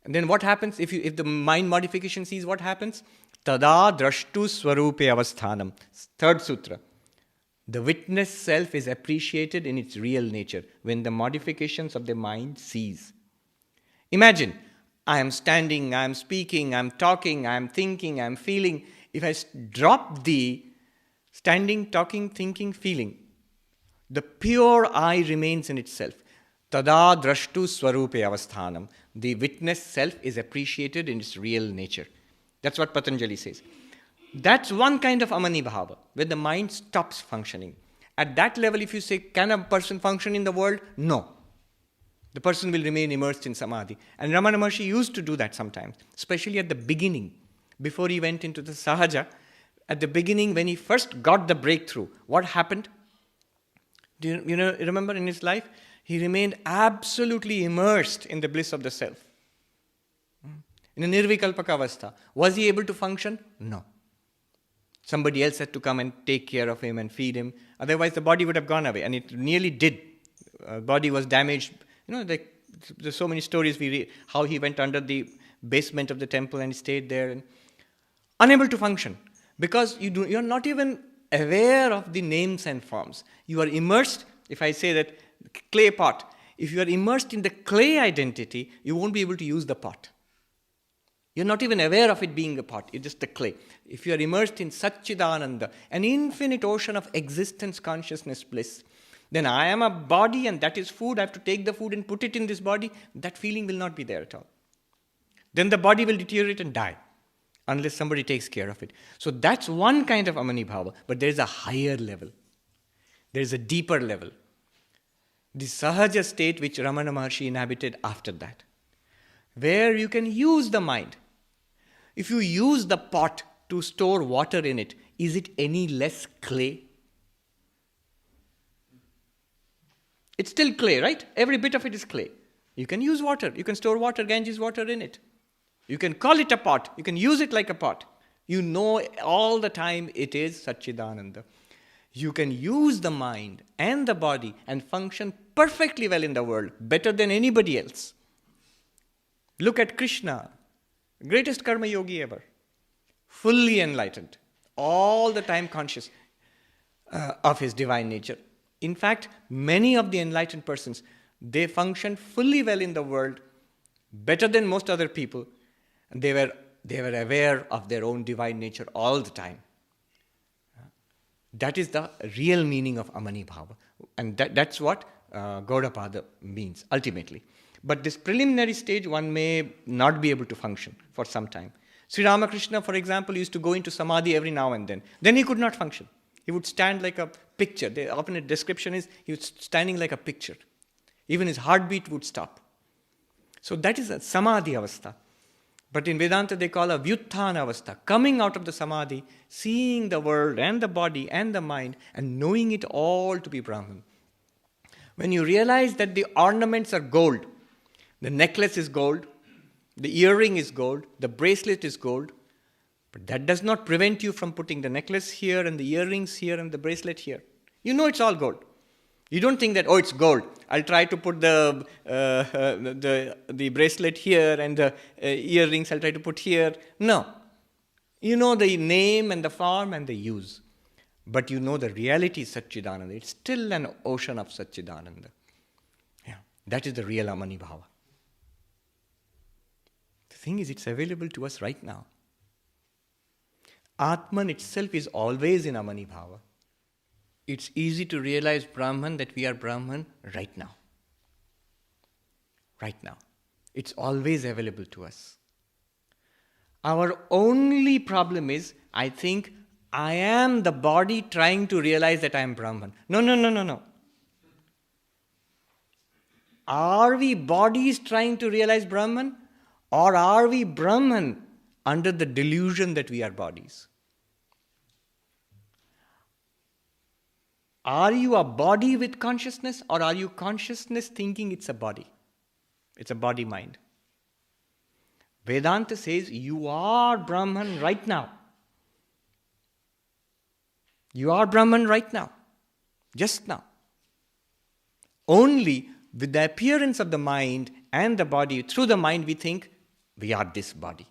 And then what happens if the mind modification ceases? What happens? Tada drashtu swarupe avasthanam. Third sutra. The witness self is appreciated in its real nature when the modifications of the mind cease. Imagine, I am standing, I am speaking, I am talking, I am thinking, I am feeling. If I drop the standing, talking, thinking, feeling, the pure I remains in itself. Tada drashtu swarupe avasthanam. The witness self is appreciated in its real nature. That's what Patanjali says. That's one kind of Amani Bhava, where the mind stops functioning. At that level, if you say, can a person function in the world? No. The person will remain immersed in Samadhi. And Ramana Maharshi used to do that sometimes, especially at the beginning, before he went into the Sahaja. At the beginning, when he first got the breakthrough, what happened? Do you remember in his life? He remained absolutely immersed in the bliss of the self. In a nirvikalpaka avastha. Was he able to function? No. Somebody else had to come and take care of him and feed him. Otherwise, the body would have gone away. And it nearly did. Body was damaged. There's so many stories we read. How he went under the basement of the temple and stayed there. And unable to function. Because you're not even aware of the names and forms. You are immersed. If I say that clay pot, if you are immersed in the clay identity, you won't be able to use the pot. You're not even aware of it being a pot. It's just the clay. If you are immersed in Satchidananda, an infinite ocean of existence, consciousness, bliss, then I am a body and that is food. I have to take the food and put it in this body. That feeling will not be there at all. Then the body will deteriorate and die unless somebody takes care of it. So that's one kind of Amani Bhava. But there is a higher level. There is a deeper level. The Sahaja state which Ramana Maharshi inhabited after that. Where you can use the mind. If you use the pot to store water in it, is it any less clay? It's still clay, right? Every bit of it is clay. You can use water. You can store water, Ganges water in it. You can call it a pot. You can use it like a pot. You know all the time it is Satchidananda. You can use the mind and the body and function perfectly well in the world, better than anybody else. Look at Krishna, greatest karma yogi ever, fully enlightened, all the time conscious of his divine nature. In fact, many of the enlightened persons, they function fully well in the world, better than most other people, and they were aware of their own divine nature all the time. That is the real meaning of Amani Bhava, and that's what Gaudapada means ultimately. But this preliminary stage, one may not be able to function for some time. Sri Ramakrishna, for example, used to go into Samadhi every now and then. Then he could not function. He would stand like a picture. Often a description is he was standing like a picture. Even his heartbeat would stop. So that is a Samadhi avastha. But in Vedanta they call a Vyutthana avastha. Coming out of the Samadhi, seeing the world and the body and the mind and knowing it all to be Brahman. When you realize that the ornaments are gold, the necklace is gold, the earring is gold, the bracelet is gold, but that does not prevent you from putting the necklace here and the earrings here and the bracelet here. You know it's all gold. You don't think that, oh, it's gold. I'll try to put the bracelet here and the earrings I'll try to put here. No. You know the name and the form and the use. But you know the reality is Satchidananda. It's still an ocean of Satchidananda. Yeah. That is the real Amani Bhava. The thing is, it's available to us right now. Atman itself is always in Amani Bhava. It's easy to realize Brahman, that we are Brahman right now. Right now. It's always available to us. Our only problem is, I think, I am the body trying to realize that I am Brahman. No. Are we bodies trying to realize Brahman? Or are we Brahman under the delusion that we are bodies? Are you a body with consciousness, or are you consciousness thinking it's a body? It's a body-mind. Vedanta says you are Brahman right now. You are Brahman right now. Just now. Only with the appearance of the mind and the body, through the mind we think we are this body.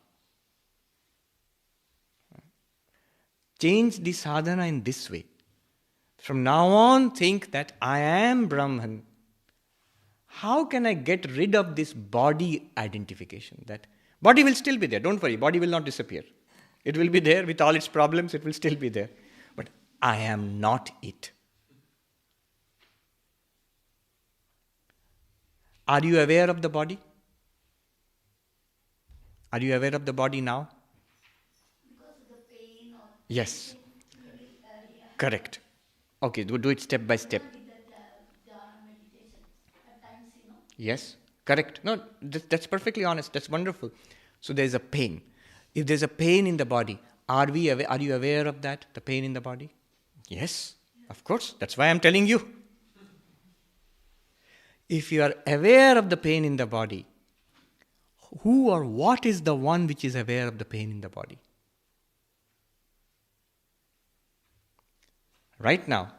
Change the sadhana in this way. From now on, think that I am Brahman. How can I get rid of this body identification? That body will still be there. Don't worry, body will not disappear. It will be there with all its problems, it will still be there. But I am not it. Are you aware of the body? Are you aware of the body now? Because of the pain or Yes. Correct. Okay, do it step by step. with the dhyana meditation. At times, Yes, correct. No, that's perfectly honest. That's wonderful. So there's a pain. If there's a pain in the body, are you aware of that, the pain in the body? Yes, of course. That's why I'm telling you. If you are aware of the pain in the body, who or what is the one which is aware of the pain in the body? Right now,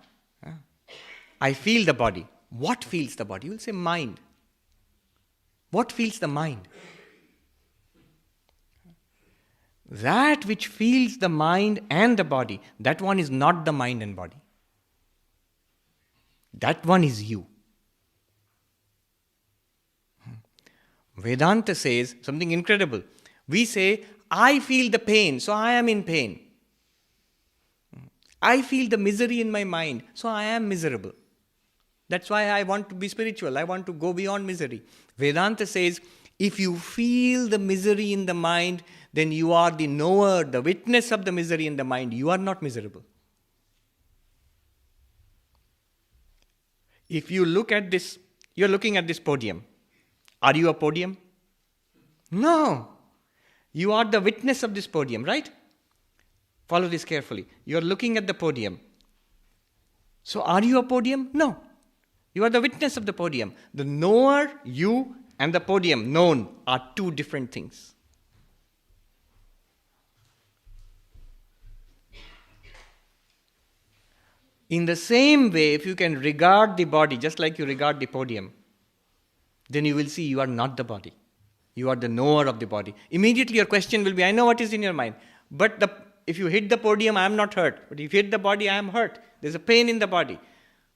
I feel the body. What feels the body? You will say mind. What feels the mind? That which feels the mind and the body, that one is not the mind and body. That one is you. Vedanta says something incredible. We say, I feel the pain, so I am in pain. I feel the misery in my mind, so I am miserable. That's why I want to be spiritual. I want to go beyond misery. Vedanta says, if you feel the misery in the mind, then you are the knower, the witness of the misery in the mind. You are not miserable. If you look at this, you're looking at this podium. Are you a podium? No. You are the witness of this podium, right? Follow this carefully. You're looking at the podium. So are you a podium? No. You are the witness of the podium. The knower, you, and the podium, known, are two different things. In the same way, if you can regard the body just like you regard the podium, then you will see you are not the body. You are the knower of the body. Immediately your question will be, I know what is in your mind. But if you hit the podium, I am not hurt. But if you hit the body, I am hurt. There's a pain in the body.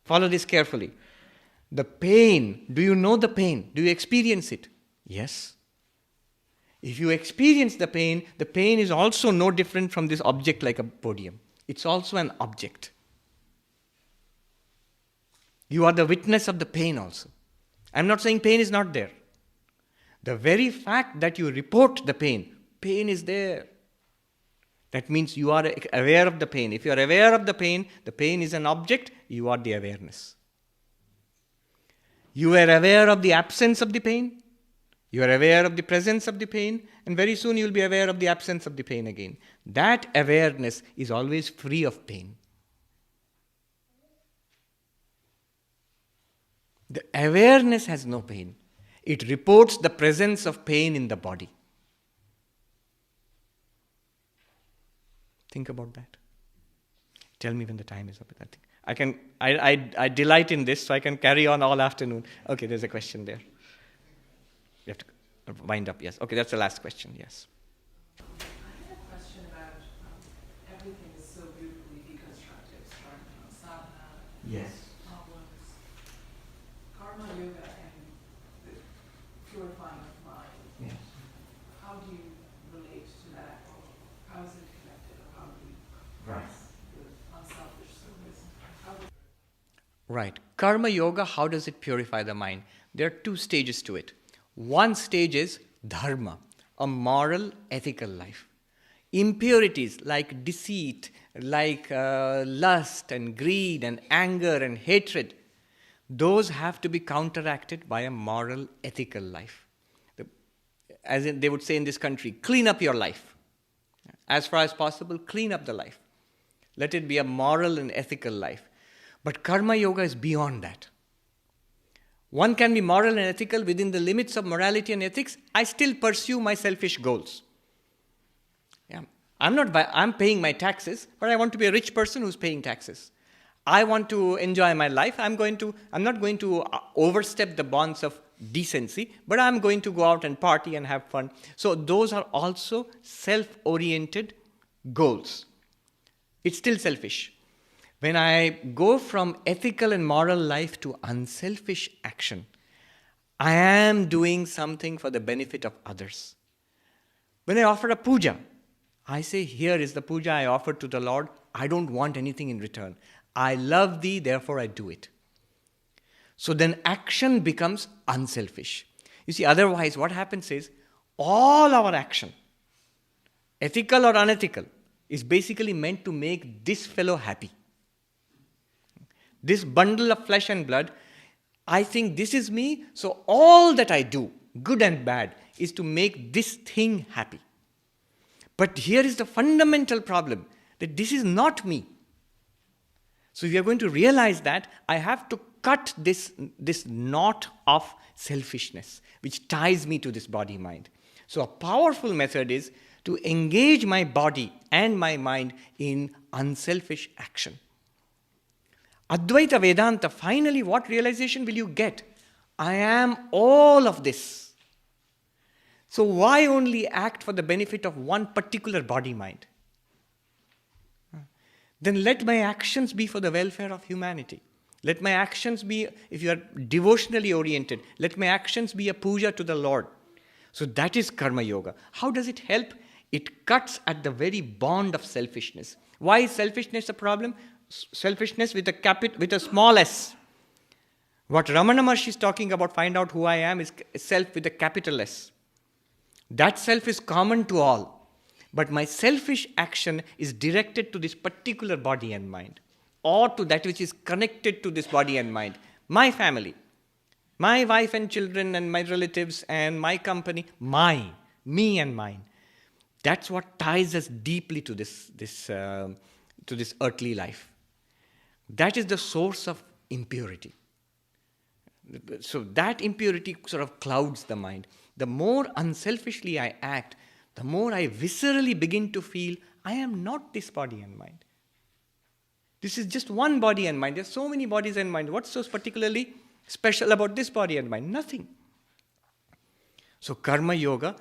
Follow this carefully. The pain, do you know the pain? Do you experience it? Yes. If you experience the pain is also no different from this object like a podium. It's also an object. You are the witness of the pain also. I'm not saying pain is not there. The very fact that you report the pain is there. That means you are aware of the pain. If you are aware of the pain is an object, you are the awareness. You are aware of the absence of the pain, you are aware of the presence of the pain, and very soon you will be aware of the absence of the pain again. That awareness is always free of pain. The awareness has no pain. It reports the presence of pain in the body. Think about that. Tell me when the time is up. I delight in this, so I can carry on all afternoon. Okay, there's a question there. You have to wind up, yes. Okay, that's the last question, yes. I had a question about everything is so beautifully deconstructed, starting from sadhana, Yes. problems, karma yoga, and the purifying of mind. Yes. How do you relate to that? Or how is it connected? Or how do you Right. press the unselfish service? How do Right. Karma yoga, how does it purify the mind? There are two stages to it. One stage is dharma, a moral, ethical life. Impurities like deceit, like lust and greed and anger and hatred, those have to be counteracted by a moral, ethical life. As they would say in this country, clean up your life. As far as possible, clean up the life. Let it be a moral and ethical life. But karma yoga is beyond that. One can be moral and ethical within the limits of morality and ethics. I still pursue my selfish goals. Yeah. I'm paying my taxes, but I want to be a rich person who's paying taxes. I want to enjoy my life. I'm not going to overstep the bonds of decency, but I'm going to go out and party and have fun. So those are also self-oriented goals. It's still selfish. When I go from ethical and moral life to unselfish action, I am doing something for the benefit of others. When I offer a puja, I say, here is the puja I offer to the Lord. I don't want anything in return. I love thee, therefore I do it. So then action becomes unselfish. You see, otherwise what happens is, all our action, ethical or unethical, is basically meant to make this fellow happy. This bundle of flesh and blood, I think this is me, so all that I do, good and bad, is to make this thing happy. But here is the fundamental problem, that this is not me. So if you are going to realize that, I have to cut this knot of selfishness, which ties me to this body-mind. So a powerful method is to engage my body and my mind in unselfish action. Advaita Vedanta, finally, what realization will you get? I am all of this. So why only act for the benefit of one particular body-mind? Then let my actions be for the welfare of humanity. Let my actions be, if you are devotionally oriented, let my actions be a puja to the Lord. So that is karma yoga. How does it help? It cuts at the very bond of selfishness. Why is selfishness a problem? Selfishness with a small s. What Ramana Maharshi is talking about, find out who I am, is self with a capital S. That self is common to all. But my selfish action is directed to this particular body and mind, or to that which is connected to this body and mind. My family, my wife and children and my relatives and my company, me and mine. That's what ties us deeply to this earthly life. That is the source of impurity. So that impurity sort of clouds the mind. The more unselfishly I act, the more I viscerally begin to feel, I am not this body and mind. This is just one body and mind. There are so many bodies and minds. What's so particularly special about this body and mind? Nothing. So karma yoga,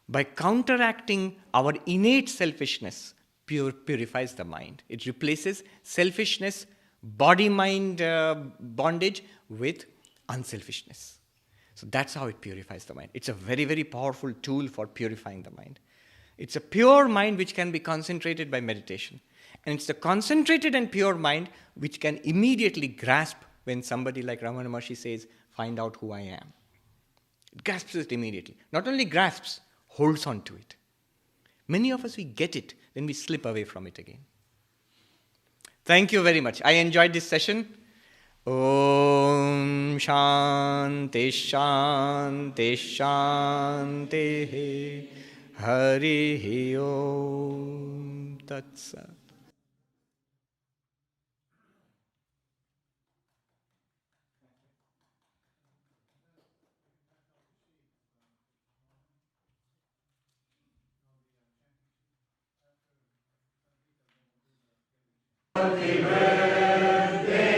by counteracting our innate selfishness, purifies the mind. It replaces selfishness, body-mind bondage with unselfishness. So that's how it purifies the mind. It's a very, very powerful tool for purifying the mind. It's a pure mind which can be concentrated by meditation. And it's the concentrated and pure mind which can immediately grasp when somebody like Ramana Maharshi says, find out who I am. It grasps it immediately. Not only grasps, holds on to it. Many of us, we get it, then we slip away from it again. Thank you very much. I enjoyed this session. Om Shanti Shanti Shanti Hari Om Tat Sat. Happy birthday.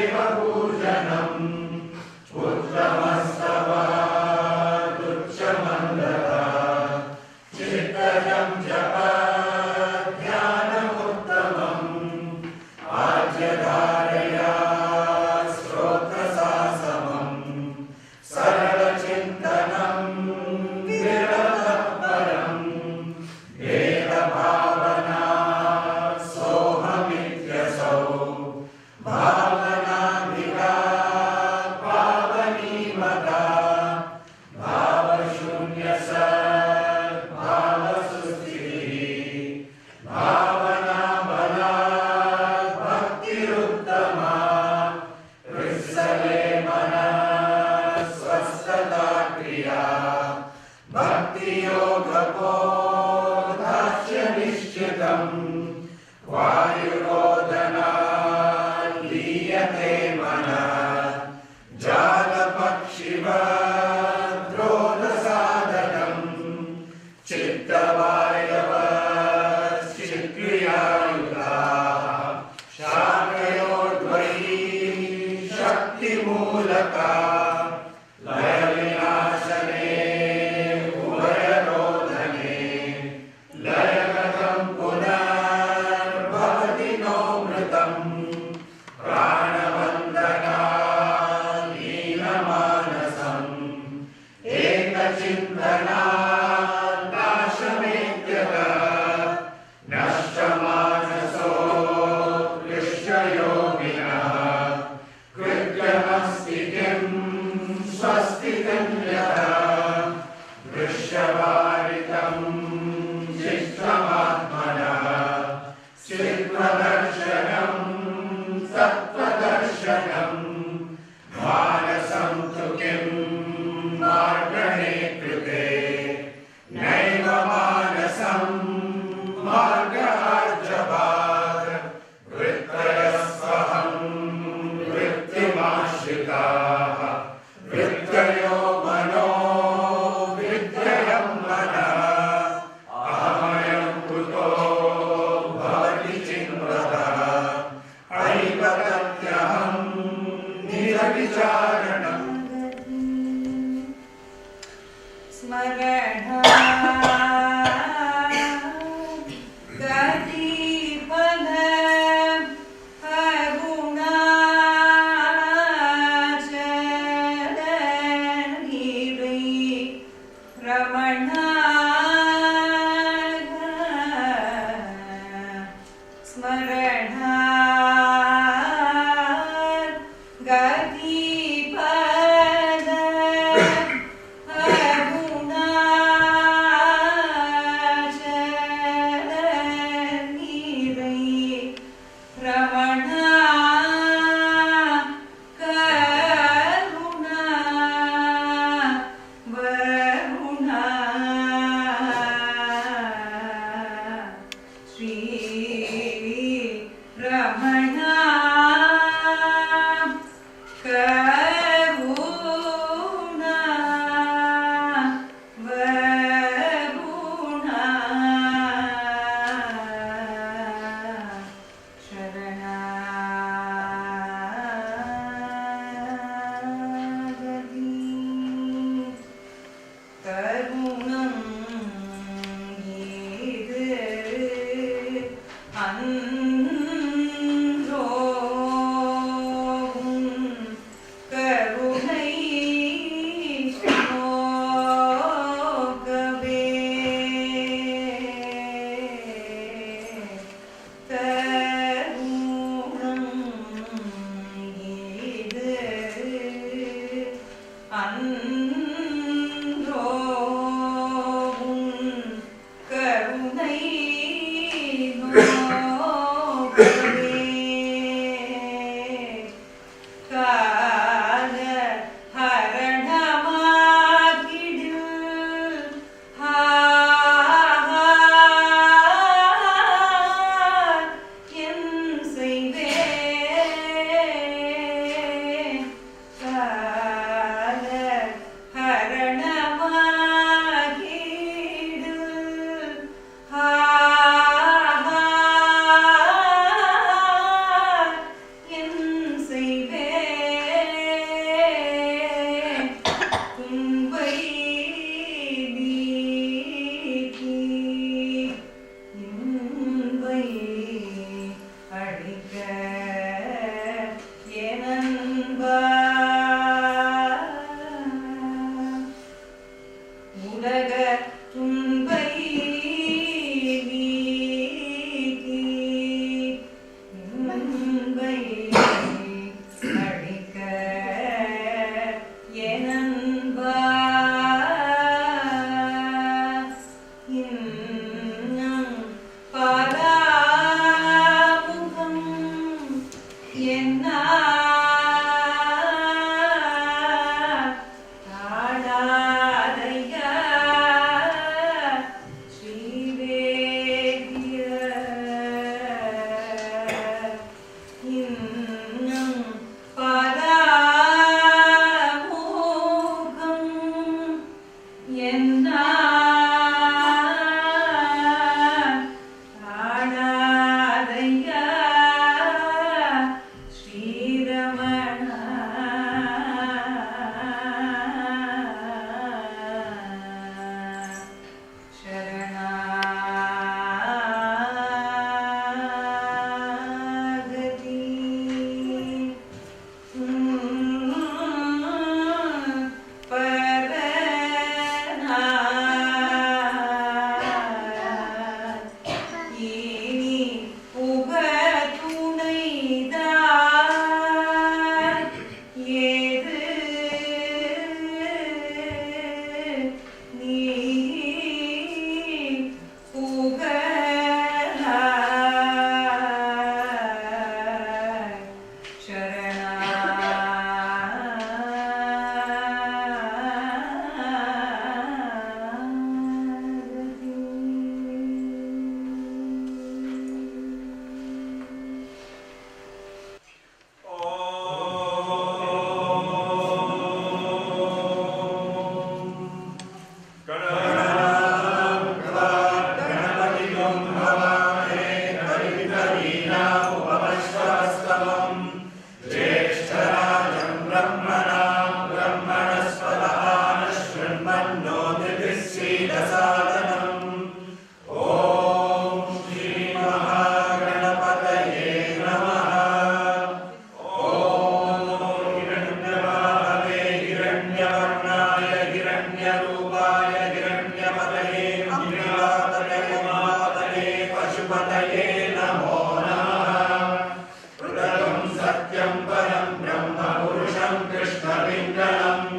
कृष्णपिङ्गलम्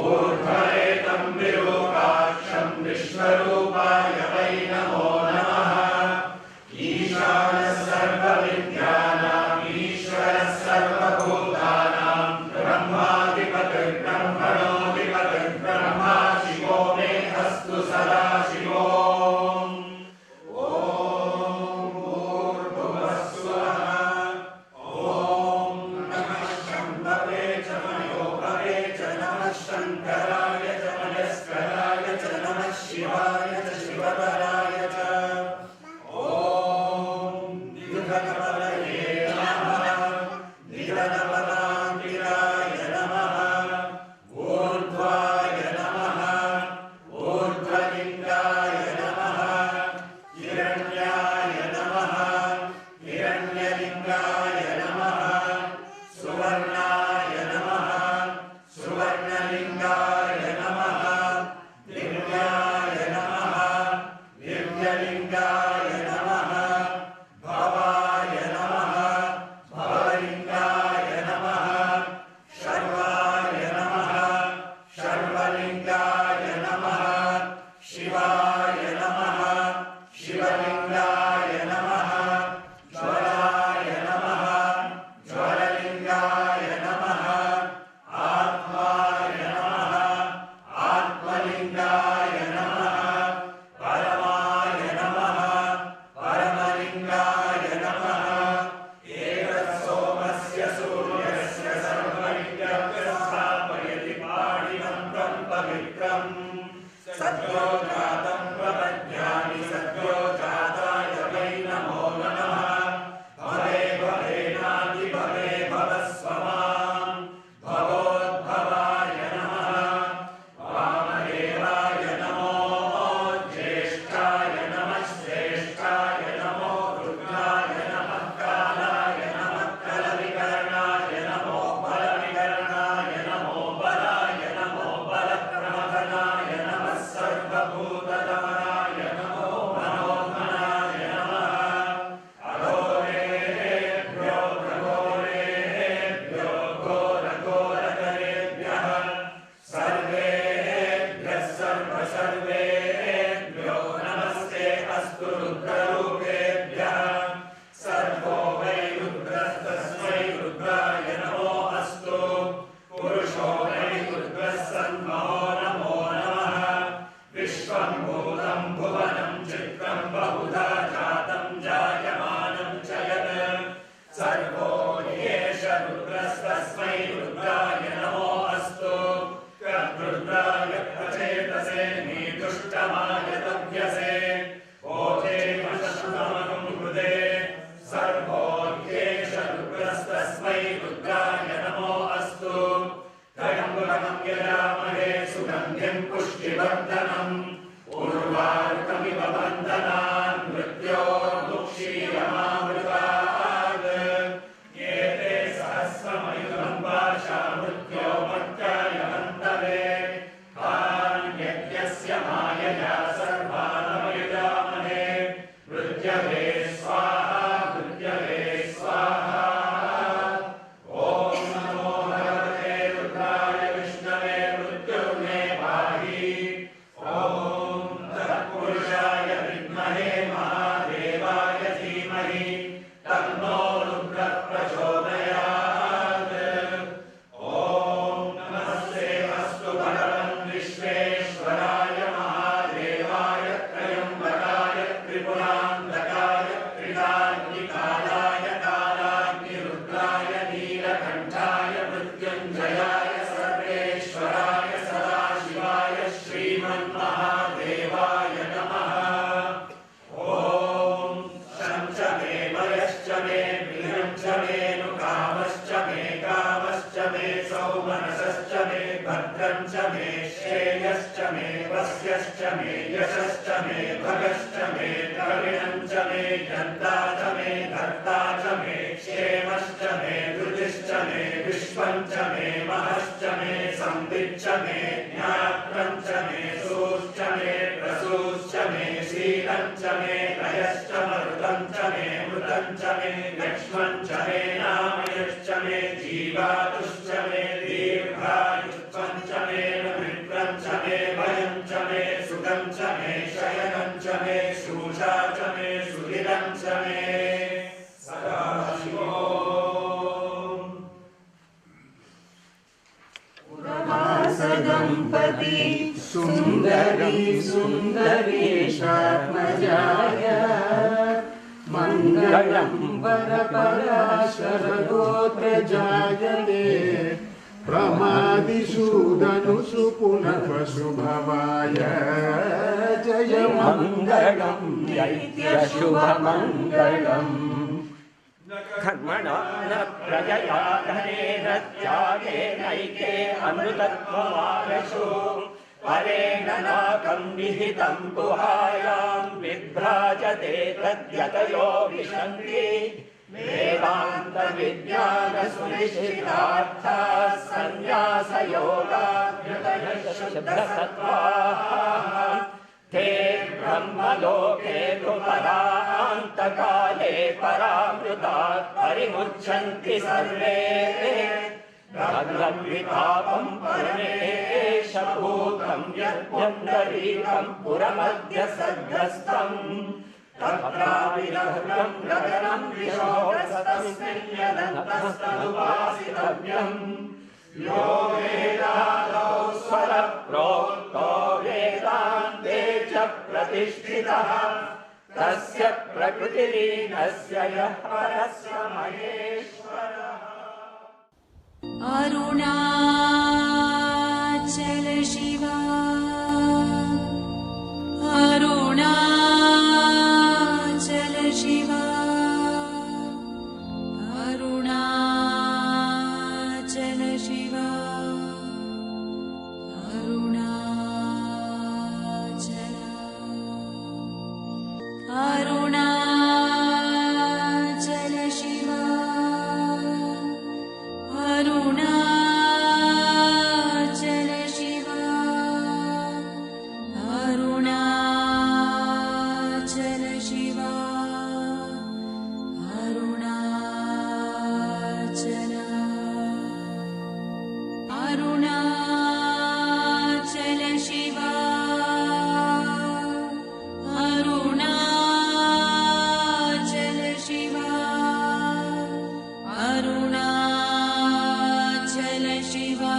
ऊर्ध्वरेतं विरूपाक्षं विश्वरूपाय वै नमो नमः ईशानः सर्वविद्यानाम् ईश्वरः सर्वभूतानां ब्रह्माधिपतिर्ब्रह्मणोऽधिपतिर्ब्रह्मा शिवो मे अस्तु सदा शिवो शङ्कराय च मनस्कराय च नमः शिवाय च शिवतराय च ॐ निधनपतये नमः निधनपदान्तिकाय नमः ऊर्ध्वाय नमः ऊर्ध्वलिङ्गाय नमः हिरण्याय नमः हिरण्यलिङ्गाय नमः सुवर्णाय नमः सुवर्णलिङ्गाय नमः दिव्याय नमः दिव्यलिङ्गाय नमः भवाय नमः भवलिङ्गाय नमः शर्वाय नमः शर्वलिङ्गाय नमः शिवाय नमः शिवलिङ्गाय नमः ज्वलाय नमः ज्वललिङ्गाय नमः आत्माय नमः आत्मलिङ्गाय नमः परमाय नमः परमलिङ्गाय नमः एकसोमस्य सूर्यस्य सर्वलिङ्गं स्थापयति पाणिनं पवित्रम् सद्यो जातं प्रपद्यामि सद्यो जाताय वै नमो नमः भवे भवेनादि भवे भवस्व मां भवोद्भवाय नमः वामदेवाय नमो ज्येष्ठाय नमः श्रेष्ठाय नमो रुद्राय नमः कालाय नमः कलविकरणाय नमो बलविकरणाय नमो बलाय नमो बलप्रमथनाय नमः सर्वभूतदमनाय नमो मनोन्मनाय नमः अघोरेभ्यो प्रघोरेभ्यो घोरघोरकरेभ्यः सर्वेभ्यः सर्वसर्वेभ्यो नमस्ते अस्तु रुद्ररूपेभ्यः सर्वो वै रुद्रस्तस्मै रुद्राय नमो अस्तु पुरुषो वै रुद्रः सन्महो नमो नमः विश्वं भूतं भुवनं चित्रं बहुधा जातं जायमानं च यत् सर्वो ह्येष रुद्रस्तस्मै रुद्राय नमो अस्तु कर्तृद्राय प्रचेतसे नीदुष्टमाय तव्यसे ओते वशुतमं हृदे सर्वो ह्येष रुद्रस्तस्मै रुद्राय नमो अस्तु त्र्यम्बकं यजामहे सुगन्धिं पुष्टिवर्धनम् उर्वारुकमिव बन्धनान् मृत्योर्मुक्षीयमामृतात् एते सहस्रमयुतं पाशा मृत्योर्मर्त्याय हन्तवे यज्ञस्य मायया सर्वानमयुजामहे मृत्यवे स्वाहा मृत्यवे स्वाहा ॐ नमो भगवते रुद्राय विष्णवे मृत्युर्मे पाहि ॐ तत्पुरुषाय विद्महे महादेवाय धीमहि तन्नो रुद्रः प्रचोदयात् ॐ नमस्ते अस्तु भगवन् विश्वेश्वराय महादेवाय त्रयम्बकाय त्रिपुरान्तकाय त्रिदाग्निकालाय कालाग्निरुद्राय नीलकण्ठाय मृत्युञ्जयाय सर्वेश्वराय सदाशिवाय श्रीमन्महादेवाय नमः ॐ शं च मे वयश्च मे प्रियं च मे नुकामश्च मे कामश्च मे सौमनसश्च मे भद्रं च मे श्रेयश्च मे वस्यश्च मे यशश्च मे भगश्च मे द्रविणं च मे यन्ता च मे धर्ता च मे क्षेमश्च मे धृतिश्च मे विश्वं च मे महश्च मे संविच्च मे ज्ञात्रं च मे सूश्च मे प्रसूश्च मे शीलं च मे लयश्च मरुतं च मे मृतं च मे लक्ष्मं च मे नामयश्च मे जीवातुश्च मे दीर्घ दम्पती सुन्दरी सुन्दरेशात्मजाय मङ्गलं वरपराशरगोत्रजायते प्रमादिषूदनुषु पुनः शुभवाय जय मङ्गलं दैत्यशुभमङ्गलम् कर्मणा न प्रजया धनेन त्यागेनैके अमृतत्वमानशो परेण नाकं विहितं गुहायां विभ्राजते तद्यतयो विशन्ति वेदान्तविज्ञानसुनिश्चितार्थाः सन्न्यासयोगाभ्युदयशुद्धसत्त्वाः ते ब्रह्मलोके तु परान्तकाले परामृतात् परिमुच्यन्ति सर्वे भगवद्वितापं परमेशभूतं यद्यन्तरीकं पुरमद्य सद्ग्रस्तम् तत्राविरहृतं गगनं विशोकस्तस्मिन् यदन्तस्तनुवासितव्यम् यो वेदादौ स्वरप्रोक्तो वेदान्ते च प्रतिष्ठितः तस्य प्रकृतिरीनस्य यः परस्य महेश्वरः। अरुणाचल शिवा अरुणाचल शिवा अरुणाचल शिवा अरुणाचल अरुणाचल शिवा अरुणाचल शिवा अरुणाचल शिवा अरुणाचल अरुणाचल शिवा अरुणाचल शिवा अरुणाचल शिवा